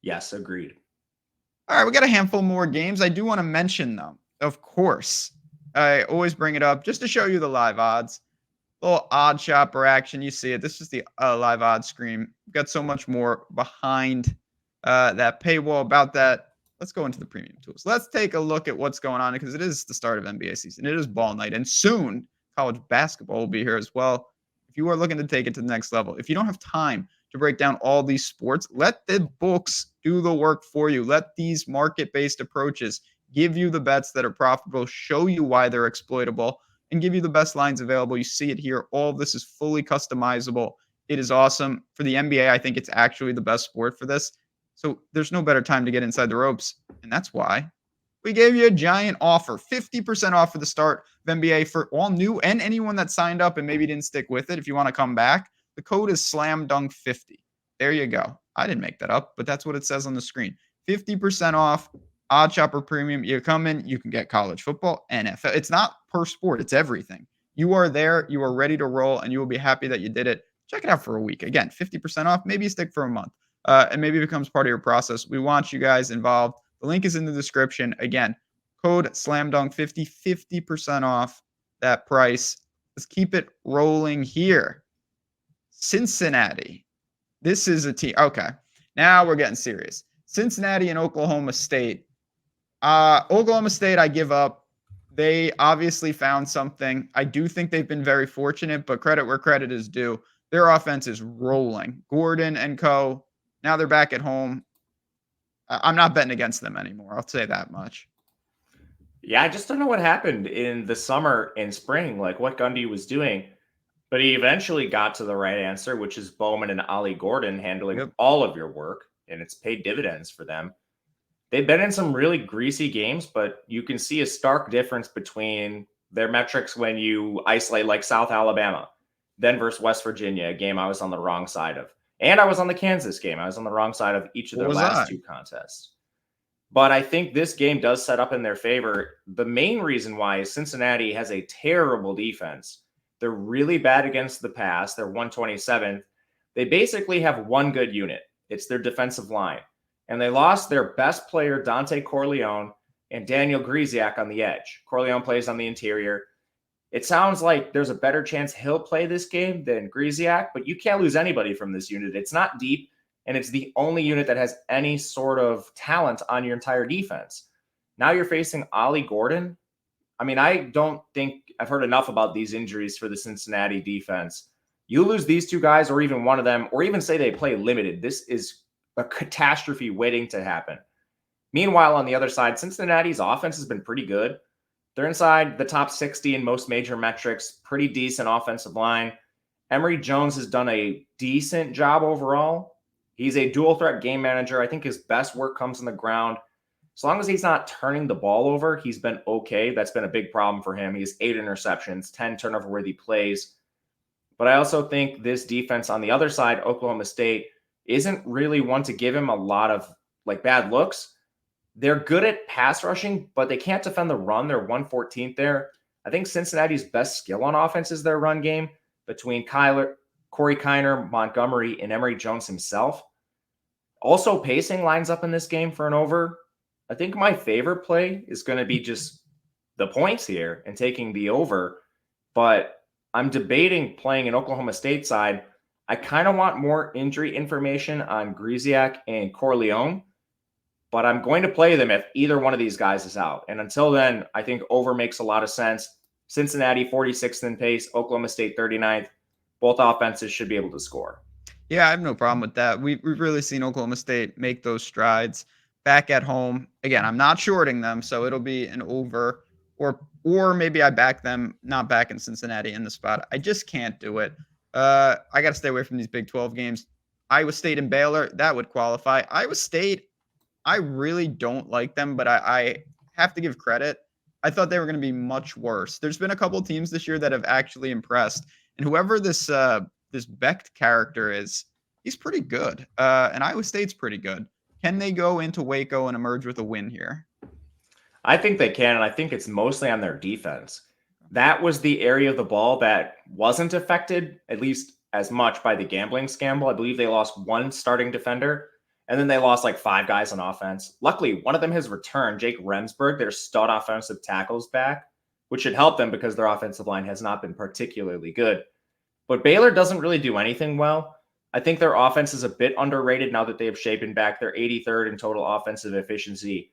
Yes, agreed. All right, we got a handful more games. I do want to mention them. Of course, I always bring it up just to show you the live odds. Little odd shopper action. You see it. This is the live odds screen. We've got so much more behind that paywall about that. Let's go into the premium tools. Let's take a look at what's going on because it is the start of NBA season. It is ball night, and soon college basketball will be here as well. If you are looking to take it to the next level, if you don't have time to break down all these sports, let the books do the work for you. Let these market-based approaches give you the bets that are profitable, show you why they're exploitable, and give you the best lines available. You see it here. All of this is fully customizable. It is awesome. For the NBA, I think it's actually the best sport for this. So there's no better time to get inside the ropes. And that's why we gave you a giant offer, 50% off for the start of NBA for all new and anyone that signed up and maybe didn't stick with it. If you want to come back, the code is SLAMDUNK50. There you go. I didn't make that up, but that's what it says on the screen. 50% off, Odd Shopper Premium. You come in, you can get college football, NFL. It's not per sport. It's everything. You are there. You are ready to roll, and you will be happy that you did it. Check it out for a week. Again, 50% off. Maybe you stick for a month. And maybe it becomes part of your process. We want you guys involved. The link is in the description. Again, code SLAMDUNK50, 50% off that price. Let's keep it rolling here. Cincinnati. This is a team. Okay, now we're getting serious. Cincinnati and Oklahoma State. Oklahoma State, I give up. They obviously found something. I do think they've been very fortunate, but credit where credit is due. Their offense is rolling. Gordon and co. Now they're back at home. I'm not betting against them anymore. I'll say that much. Yeah, I just don't know what happened in the summer and spring, like what Gundy was doing. But he eventually got to the right answer, which is Bowman and Ollie Gordon handling all of your work, and it's paid dividends for them. They've been in some really greasy games, but you can see a stark difference between Their metrics when you isolate like South Alabama, then versus West Virginia, a game I was on the wrong side of. And I was on the Kansas game. I was on the wrong side of each of What their was last I? two contests. But I think this game does set up in their favor. The main reason why is Cincinnati has a terrible defense. They're really bad against the pass. They're 127th. They basically have one good unit. It's their defensive line. And they lost their best player, Dante Corleone, and Daniel Griesiak on the edge. Corleone plays on the interior. It sounds like there's a better chance he'll play this game than Griesiak, but you can't lose anybody from this unit. It's not deep, and it's the only unit that has any sort of talent on your entire defense. Now you're facing Ollie Gordon. I mean, I don't think I've heard enough about these injuries for the Cincinnati defense. You lose these two guys, or even one of them, or even say they play limited. This is a catastrophe waiting to happen. Meanwhile, on the other side, Cincinnati's offense has been pretty good. They're inside the top 60 in most major metrics, pretty decent offensive line. Emory Jones has done a decent job overall. He's a dual threat game manager. I think his best work comes on the ground. As long as he's not turning the ball over, he's been okay. That's been a big problem for him. He has 8 interceptions, 10 turnover-worthy plays. But I also think this defense on the other side, Oklahoma State, isn't really one to give him a lot of bad looks. They're good at pass rushing, but they can't defend the run. They're 114th there. I think Cincinnati's best skill on offense is their run game between Corey Kiner, Montgomery, and Emory Jones himself. Also, pacing lines up in this game for an over. I think my favorite play is going to be just the points here and taking the over. But I'm debating playing an Oklahoma State side. I kind of want more injury information on Griesiak and Corleone, but I'm going to play them if either one of these guys is out. And until then, I think over makes a lot of sense. Cincinnati 46th in pace, Oklahoma State 39th. Both offenses should be able to score. Yeah, I have no problem with that. We've really seen Oklahoma State make those strides back at home. Again, I'm not shorting them, so it'll be an over, or maybe I back them, not back in Cincinnati in the spot. I just can't do it. I got to stay away from these Big 12 games. Iowa State and Baylor, that would qualify. Iowa State, I really don't like them, but I have to give credit. I thought they were going to be much worse. There's been a couple teams this year that have actually impressed, and whoever this Becht character is, he's pretty good. And Iowa State's pretty good. Can they go into Waco and emerge with a win here? I think they can, and I think it's mostly on their defense. That was the area of the ball that wasn't affected, at least as much, by the gambling scandal. I believe they lost one starting defender, and then they lost 5 guys on offense. Luckily, one of them has returned, Jake Remsburg, their stud offensive tackles back, which should help them because their offensive line has not been particularly good. But Baylor doesn't really do anything well. I think their offense is a bit underrated now that they have Shapen back. They're 83rd in total offensive efficiency.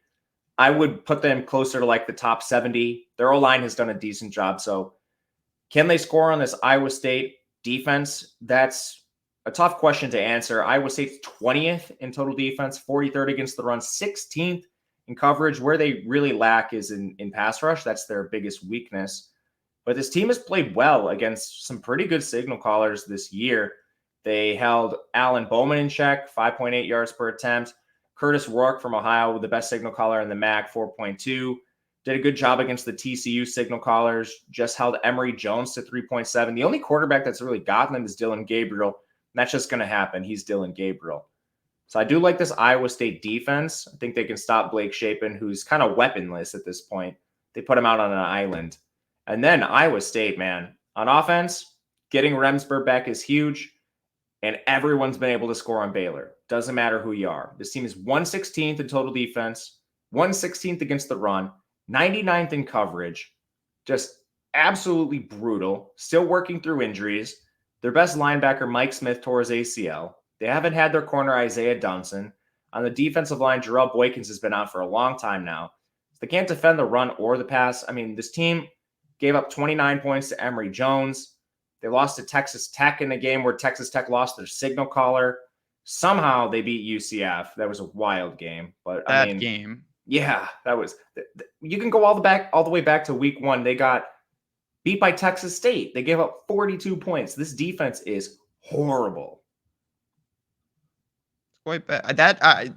I would put them closer to the top 70. Their O-line has done a decent job. So can they score on this Iowa State defense? That's a tough question to answer. Iowa State's 20th in total defense, 43rd against the run, 16th in coverage. Where they really lack is in pass rush. That's their biggest weakness. But this team has played well against some pretty good signal callers this year. They held Alan Bowman in check, 5.8 yards per attempt. Curtis Rourke from Ohio, with the best signal caller in the MAC, 4.2. Did a good job against the TCU signal callers. Just held Emory Jones to 3.7. The only quarterback that's really gotten them is Dylan Gabriel. And that's just going to happen. He's Dylan Gabriel. So I do like this Iowa State defense. I think they can stop Blake Shapen, who's kind of weaponless at this point. They put him out on an island. And then Iowa State, man, on offense, getting Remsburg back is huge. And everyone's been able to score on Baylor. Doesn't matter who you are. This team is 116th in total defense, 116th against the run, 99th in coverage. Just absolutely brutal. Still working through injuries. Their best linebacker, Mike Smith, tore his ACL. They haven't had their corner, Isaiah Dunson. On the defensive line, Jarrell Boykins has been out for a long time now. They can't defend the run or the pass. I mean, this team gave up 29 points to Emory Jones. They lost to Texas Tech in a game where Texas Tech lost their signal caller. Somehow they beat UCF. That was a wild game. But That game. Yeah, that was. You can go all the way back to week 1. They got beat by Texas State. They gave up 42 points. This defense is horrible. It's quite bad.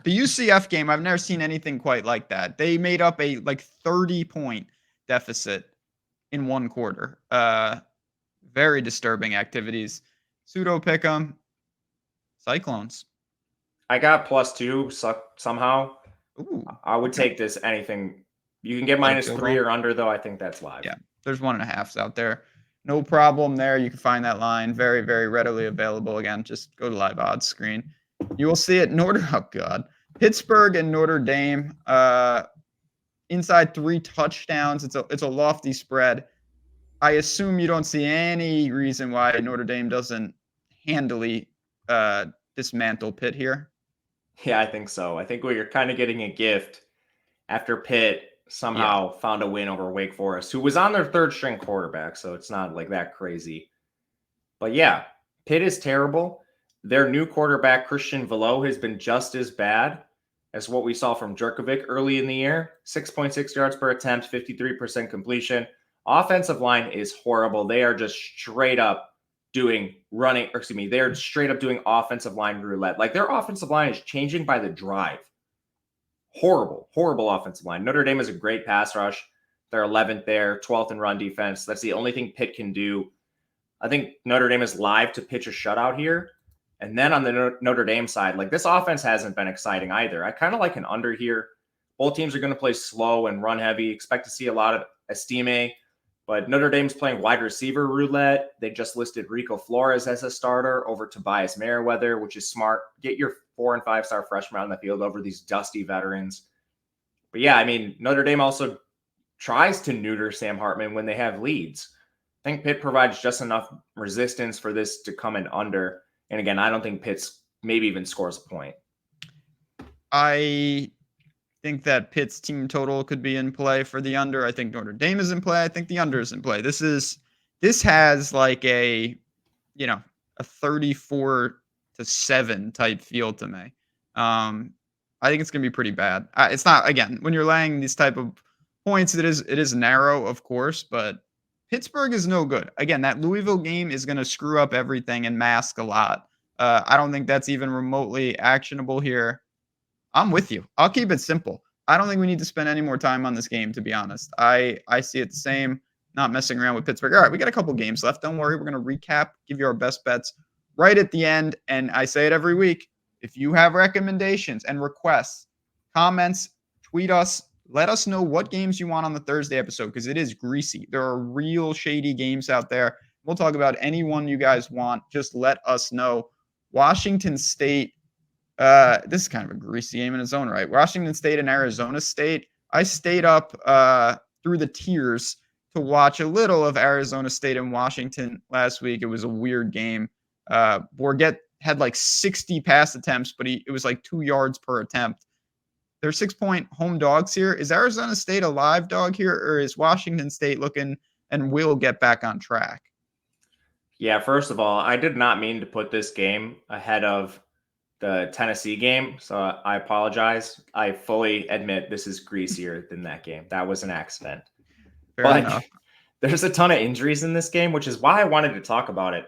The UCF game, I've never seen anything quite like that. They made up a 30-point deficit in one quarter. Very disturbing activities. Pseudo pick'em. Cyclones. I got +2 somehow. Ooh, I would okay. take this anything. You can get Is that a field -3 goal? or under, though. I think that's live. Yeah, there's 1.5s out there. No problem there. You can find that line very, very readily available. Again, just go to live odds screen. You will see it. Oh God, Pittsburgh and Notre Dame. Inside 3 touchdowns. It's a lofty spread. I assume you don't see any reason why Notre Dame doesn't handily dismantle Pitt here. Yeah, I think so. I think you're kind of getting a gift after Pitt Yeah. somehow found a win over Wake Forest, who was on their third string quarterback, so it's not like that crazy. But yeah, Pitt is terrible. Their new quarterback, Christian Velo, has been just as bad as what we saw from Jerkovic early in the year. 6.6 yards per attempt, 53% completion. Offensive line is horrible. They are just straight up they're straight up doing offensive line roulette. Like their offensive line is changing by the drive. Horrible, horrible offensive line. Notre Dame is a great pass rush. They're 11th there, 12th in run defense. That's the only thing Pitt can do. I think Notre Dame is live to pitch a shutout here. And then on the Notre Dame side, like this offense hasn't been exciting either. I kind of like an under here. Both teams are going to play slow and run heavy. Expect to see a lot of Estime, but Notre Dame's playing wide receiver roulette. They just listed Rico Flores as a starter over Tobias Merriweather, which is smart. Get your 4- and 5-star freshmen on the field over these dusty veterans. But yeah, I mean, Notre Dame also tries to neuter Sam Hartman when they have leads. I think Pitt provides just enough resistance for this to come in under. And again, I don't think Pitt's maybe even scores a point. I think that Pitt's team total could be in play for the under. I think Notre Dame is in play. I think the under is in play. This has like a 34-7 type feel to me. I think it's gonna be pretty bad. It's not, again, when you're laying these type of points, it is narrow, of course, but Pittsburgh is no good. Again, that Louisville game is gonna screw up everything and mask a lot. I don't think that's even remotely actionable here. I'm with you. I'll keep it simple. I don't think we need to spend any more time on this game, to be honest. I see it the same. Not messing around with Pittsburgh. All right, we got a couple games left. Don't worry. We're going to recap, give you our best bets right at the end. And I say it every week. If you have recommendations and requests, comments, tweet us. Let us know what games you want on the Thursday episode because it is greasy. There are real shady games out there. We'll talk about any one you guys want. Just let us know. Washington State. This is kind of a greasy game in its own right. Washington State and Arizona State. I stayed up through the tears to watch a little of Arizona State and Washington last week. It was a weird game. Bourget had like 60 pass attempts, but it was like 2 yards per attempt. They're 6-point home dogs here. Is Arizona State a live dog here, or is Washington State looking and will get back on track? Yeah, first of all, I did not mean to put this game ahead of the Tennessee game, so I apologize. I fully admit this is greasier than that game. That was an accident. Fair But enough. there's a ton of injuries in this game, which is why I wanted to talk about it.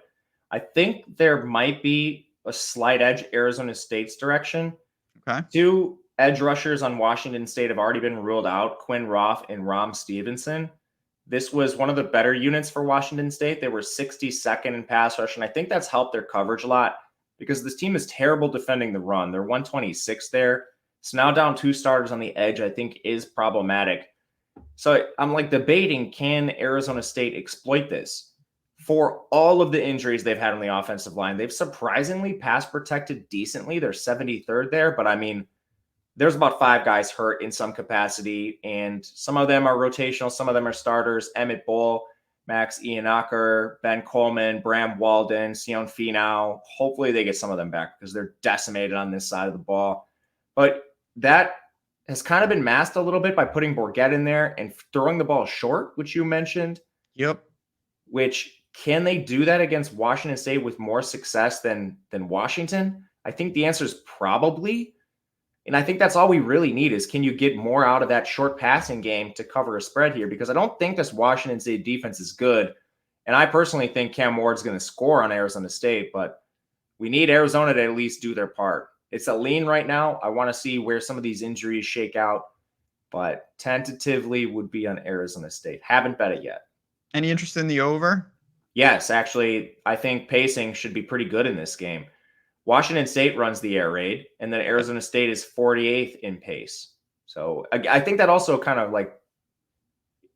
I think there might be a slight edge Arizona State's direction. Okay. 2 edge rushers on Washington State have already been ruled out, Quinn Roth and Rom Stevenson. This was one of the better units for Washington State. They were 62nd in pass rush, and I think that's helped their coverage a lot because this team is terrible defending the run. They're 126 there. So now down 2 starters on the edge, I think is problematic. So I'm like debating, can Arizona State exploit this? For all of the injuries they've had on the offensive line, they've surprisingly pass protected decently. They're 73rd there, but I mean, there's about 5 guys hurt in some capacity, and some of them are rotational, some of them are starters. Emmett Bull, Max Ianacker, Ben Coleman, Bram Walden, Sion Finau. Hopefully they get some of them back because they're decimated on this side of the ball. But that has kind of been masked a little bit by putting Bourget in there and throwing the ball short, which you mentioned. Yep. Which, can they do that against Washington State with more success than Washington? I think the answer is probably. And I think that's all we really need is, can you get more out of that short passing game to cover a spread here? Because I don't think this Washington State defense is good. And I personally think Cam Ward's going to score on Arizona State, but we need Arizona to at least do their part. It's a lean right now. I want to see where some of these injuries shake out, but tentatively would be on Arizona State. Haven't bet it yet. Any interest in the over? Yes, actually, I think pacing should be pretty good in this game. Washington State runs the air raid, and then Yep. Arizona State is 48th in pace. So I think that also kind of like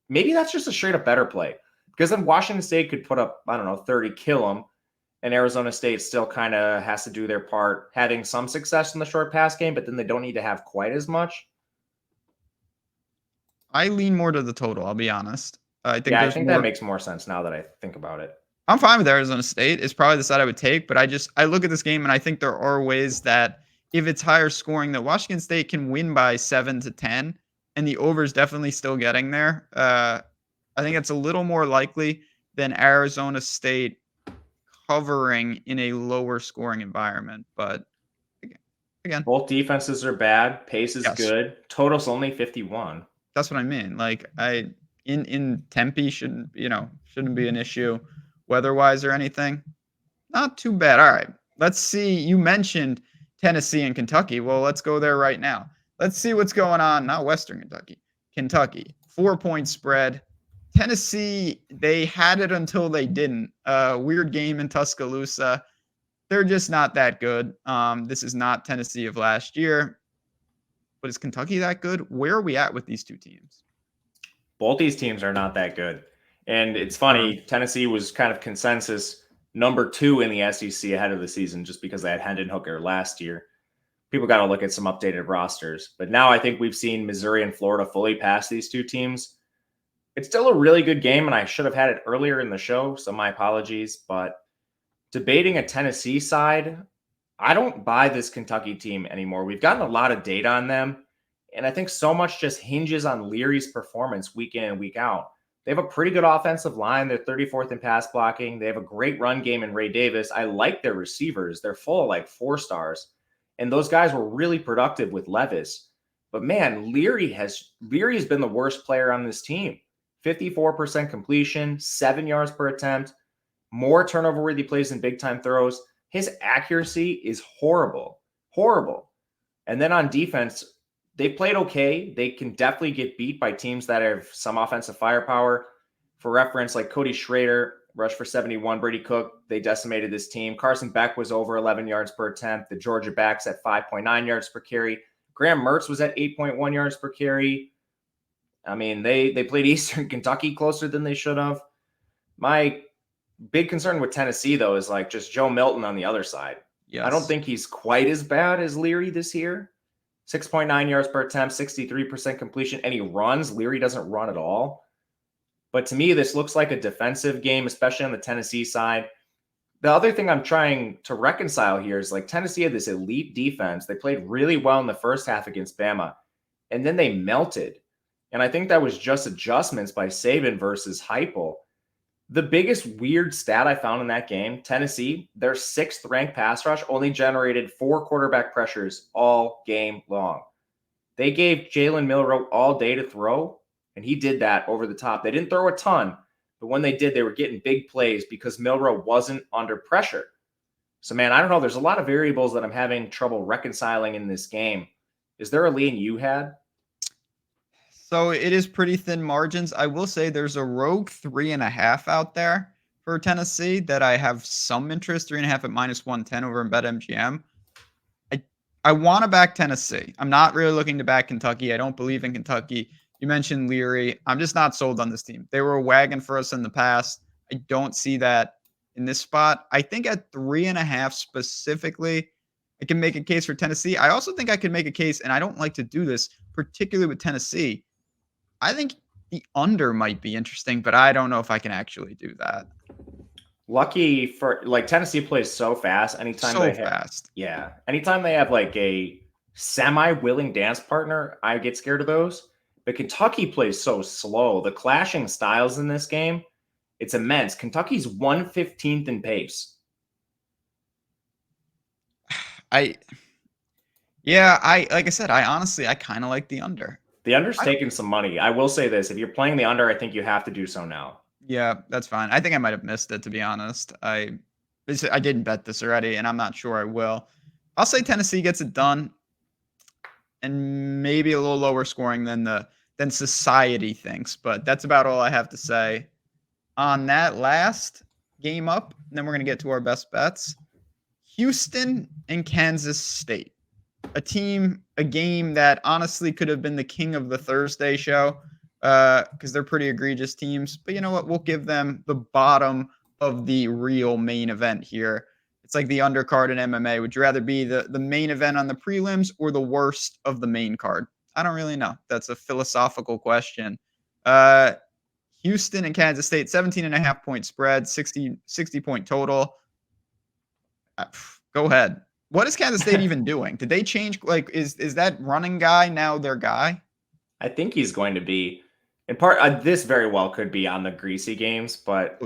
maybe that's just a straight up better play because then Washington State could put up, I don't know, 30, kill them, and Arizona State still kind of has to do their part, having some success in the short pass game, but then they don't need to have quite as much. I lean more to the total, I'll be honest. I think Yeah, I there's think that more. makes more sense now that I think about it. I'm fine with Arizona State. It's probably the side I would take, but I look at this game and I think there are ways that if it's higher scoring, that Washington State can win by 7 to 10, and the over is definitely still getting there. I think it's a little more likely than Arizona State covering in a lower scoring environment. But again, Both defenses are bad. Pace is yes, good. Total's only 51. that's what I mean. Like in Tempe shouldn't be an issue weather-wise or anything. Not too bad. All right. Let's see. You mentioned Tennessee and Kentucky. Well, let's go there right now. Let's see what's going on. Not Western Kentucky. Kentucky. 4-point spread. Tennessee, they had it until they didn't. Weird game in Tuscaloosa. They're just not that good. This is not Tennessee of last year. But is Kentucky that good? Where are we at with these two teams? Both these teams are not that good. And it's funny, Tennessee was kind of consensus number 2 in the SEC ahead of the season just because they had Hendon Hooker last year. People got to look at some updated rosters. But now I think we've seen Missouri and Florida fully pass these two teams. It's still a really good game, and I should have had it earlier in the show, so my apologies. But debating a Tennessee side, I don't buy this Kentucky team anymore. We've gotten a lot of data on them, and I think so much just hinges on Leary's performance week in and week out. They have a pretty good offensive line. They're 34th in pass blocking. They have a great run game in Ray Davis. I like their receivers. They're full of like 4-stars. And those guys were really productive with Levis. But man, Leary has been the worst player on this team. 54% completion, 7 yards per attempt, more turnover-worthy plays than big-time throws. His accuracy is horrible, horrible. And then on defense, they played okay. They can definitely get beat by teams that have some offensive firepower. For reference, like Cody Schrader rushed for 71. Brady Cook, they decimated this team. Carson Beck was over 11 yards per attempt. The Georgia backs at 5.9 yards per carry. Graham Mertz was at 8.1 yards per carry. I mean, they played Eastern Kentucky closer than they should have. My big concern with Tennessee, though, is like just Joe Milton on the other side. Yes. I don't think he's quite as bad as Leary this year. 6.9 yards per attempt, 63% completion, and he runs. Leary doesn't run at all. But to me, this looks like a defensive game, especially on the Tennessee side. The other thing I'm trying to reconcile here is like Tennessee had this elite defense. They played really well in the first half against Bama, and then they melted. And I think that was just adjustments by Saban versus Heupel. The biggest weird stat I found in that game, Tennessee, their 6th ranked pass rush only generated 4 quarterback pressures all game long. They gave Jalen Milroe all day to throw, and he did that over the top. They didn't throw a ton, but when they did, they were getting big plays because Milroe wasn't under pressure. So, man, I don't know. There's a lot of variables that I'm having trouble reconciling in this game. Is there a lean you had? So it is pretty thin margins. I will say there's a rogue 3.5 out there for Tennessee that I have some interest. 3.5 at -110 over in BetMGM. I want to back Tennessee. I'm not really looking to back Kentucky. I don't believe in Kentucky. You mentioned Leary. I'm just not sold on this team. They were a wagon for us in the past. I don't see that in this spot. I think at 3.5 specifically, I can make a case for Tennessee. I also think I can make a case, and I don't like to do this, particularly with Tennessee. I think the under might be interesting, but I don't know if I can actually do that. Lucky for like Tennessee plays so fast. Anytime they have like a semi-willing dance partner, I get scared of those. But Kentucky plays so slow. The clashing styles in this game, it's immense. Kentucky's 115th in pace. Like I said, I honestly kind of like the under. The under's taking some money. I will say this. If you're playing the under, I think you have to do so now. Yeah, that's fine. I think I might have missed it, to be honest. I didn't bet this already, and I'm not sure I will. I'll say Tennessee gets it done, and maybe a little lower scoring than society thinks, but that's about all I have to say. on that last game up, and then we're going to get to our best bets. Houston and Kansas State. A game that honestly could have been the king of the Thursday show because they're pretty egregious teams. But you know what? We'll give them the bottom of the real main event here. It's like the undercard in MMA. Would you rather be the main event on the prelims or the worst of the main card? I don't really know. That's a philosophical question. Houston and Kansas State, 17.5-point spread, 60 point total. Go ahead. What is Kansas State even doing? Did they change? Like, is that running guy now their guy? I think he's going to be. In part, this very well could be on the greasy games, but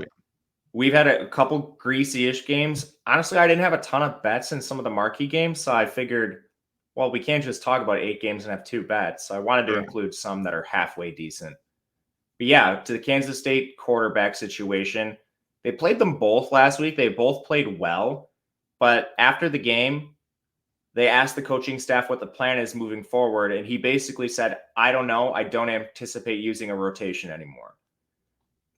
we've had a couple greasy-ish games. Honestly, I didn't have a ton of bets in some of the marquee games, so I figured, well, we can't just talk about 8 games and have 2 bets. So I wanted to include some that are halfway decent. But yeah, to the Kansas State quarterback situation, they played them both last week. They both played well, but after the game, they asked the coaching staff what the plan is moving forward, and he basically said, I don't know. I don't anticipate using a rotation anymore.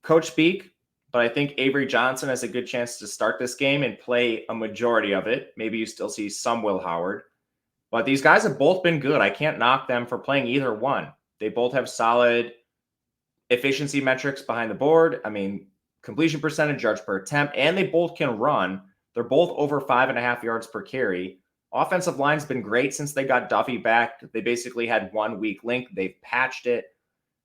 Coach speak, but I think Avery Johnson has a good chance to start this game and play a majority of it. Maybe you still see some Will Howard. But these guys have both been good. I can't knock them for playing either one. They both have solid efficiency metrics behind the board. I mean, completion percentage, yards per attempt, and they both can run. They're both over 5.5 yards per carry. Offensive line's been great since they got Duffy back. They basically had one weak link. They've patched it.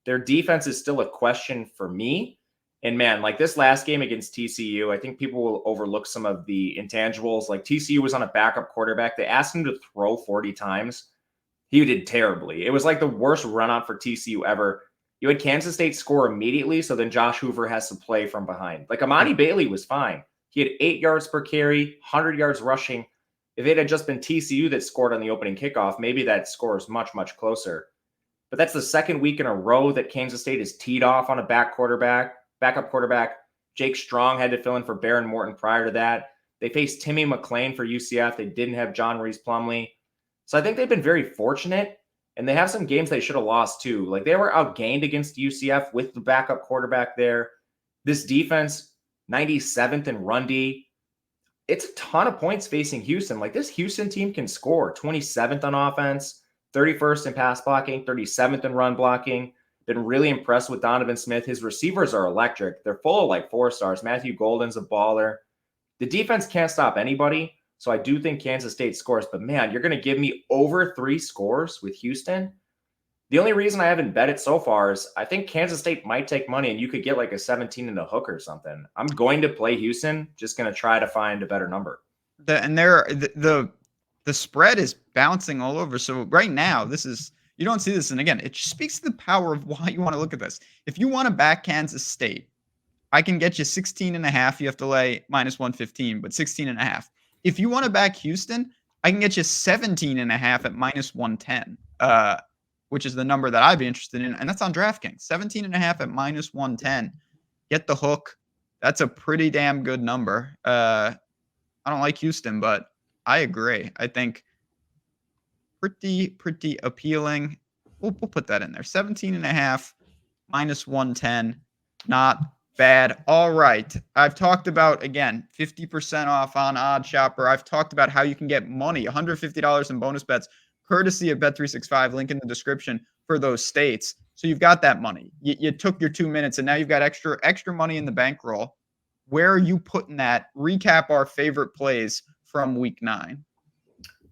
Their defense is still a question for me. And man, like this last game against TCU, I think people will overlook some of the intangibles. Like TCU was on a backup quarterback. They asked him to throw 40 times. He did terribly. It was like the worst run out for TCU ever. You had Kansas State score immediately, so then Josh Hoover has to play from behind. Like Amani Bailey was fine. He had 8 yards per carry, 100 yards rushing. If it had just been TCU that scored on the opening kickoff, maybe that score is much, much closer. But that's the second week in a row that Kansas State is teed off on a backup quarterback. Jake Strong had to fill in for Baron Morton prior to that. They faced Timmy McClain for UCF. They didn't have John Reese Plumlee. So I think they've been very fortunate, and they have some games they should have lost too. Like they were outgained against UCF with the backup quarterback there. This defense, 97th in run D. It's a ton of points facing Houston. Like this Houston team can score 27th on offense, 31st in pass blocking, 37th in run blocking. Been really impressed with Donovan Smith. His receivers are electric. They're full of like 4 stars. Matthew Golden's a baller. The defense can't stop anybody. So I do think Kansas State scores. But man, you're going to give me over 3 scores with Houston? The only reason I haven't bet it so far is I think Kansas State might take money and you could get like a 17 and a hook or something. I'm going to play Houston, just going to try to find a better number. The spread is bouncing all over. So right now, you don't see this. And again, it speaks to the power of why you want to look at this. If you want to back Kansas State, I can get you 16.5. You have to lay minus 115, but 16.5. If you want to back Houston, I can get you 17.5 at minus 110. Which is the number that I'd be interested in. And that's on DraftKings. 17.5 at minus 110. Get the hook. That's a pretty damn good number. I don't like Houston, but I agree. I think pretty appealing. We'll put that in there. 17.5 minus 110. Not bad. All right. I've talked about, again, 50% off on OddsShopper. I've talked about how you can get money, $150 in bonus bets, courtesy of Bet365, link in the description for those states. So you've got that money. You took your 2 minutes, and now you've got extra money in the bankroll. Where are you putting that? Recap our favorite plays from week 9.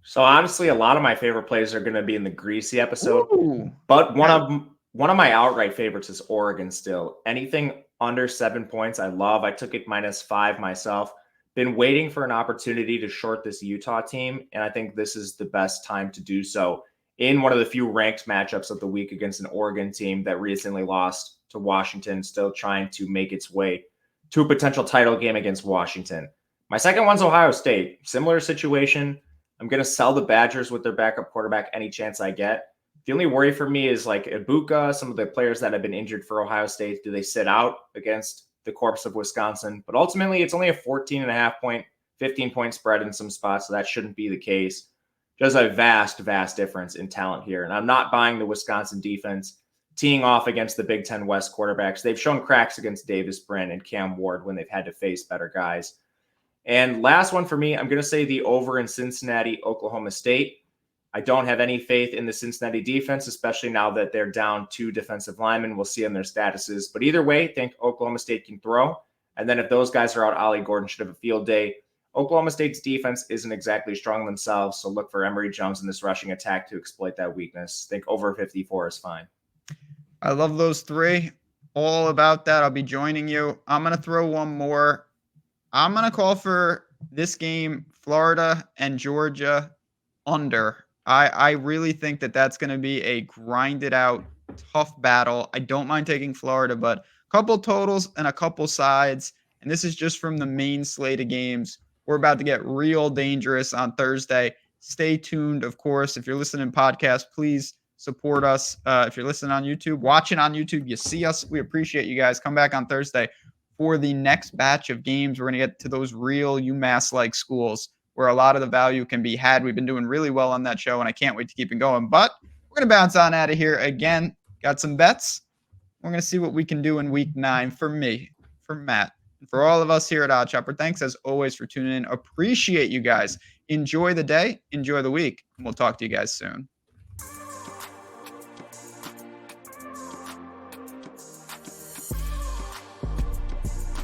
So honestly, a lot of my favorite plays are going to be in the greasy episode. Ooh. But one of my outright favorites is Oregon still. Anything under 7 points, I love. I took it -5 myself. Been waiting for an opportunity to short this Utah team, and I think this is the best time to do so in one of the few ranked matchups of the week against an Oregon team that recently lost to Washington, still trying to make its way to a potential title game against Washington. My second one's Ohio State. Similar situation. I'm going to sell the Badgers with their backup quarterback any chance I get. The only worry for me is like Ibuka, some of the players that have been injured for Ohio State. Do they sit out against the corpse of Wisconsin? But ultimately, it's only a 14.5 point, 15 point spread in some spots, so that shouldn't be the case. Just a vast difference in talent here. And I'm not buying the Wisconsin defense. teeing off against the Big Ten West quarterbacks. They've shown cracks against Davis Brin and Cam Ward when they've had to face better guys. And last one for me, I'm going to say the over in Cincinnati, Oklahoma State. I don't have any faith in the Cincinnati defense, especially now that they're down 2 defensive linemen. We'll see on their statuses. But either way, I think Oklahoma State can throw. And then if those guys are out, Ollie Gordon should have a field day. Oklahoma State's defense isn't exactly strong themselves, so look for Emory Jones in this rushing attack to exploit that weakness. I think over 54 is fine. I love those 3. All about that. I'll be joining you. I'm going to throw one more. I'm going to call for this game, Florida and Georgia under. I really think that that's going to be a grinded out, tough battle. I don't mind taking Florida, but a couple totals and a couple sides. And this is just from the main slate of games. We're about to get real dangerous on Thursday. Stay tuned, of course. If you're listening to podcasts, please support us. If you're listening on YouTube, watching on YouTube, you see us. We appreciate you guys. Come back on Thursday for the next batch of games. We're going to get to those real UMass-like schools where a lot of the value can be had. We've been doing really well on that show, and I can't wait to keep it going. But we're going to bounce on out of here again. Got some bets. We're going to see what we can do in week 9 for me, for Matt, and for all of us here at Odd Chopper. Thanks, as always, for tuning in. Appreciate you guys. Enjoy the day. Enjoy the week. And we'll talk to you guys soon.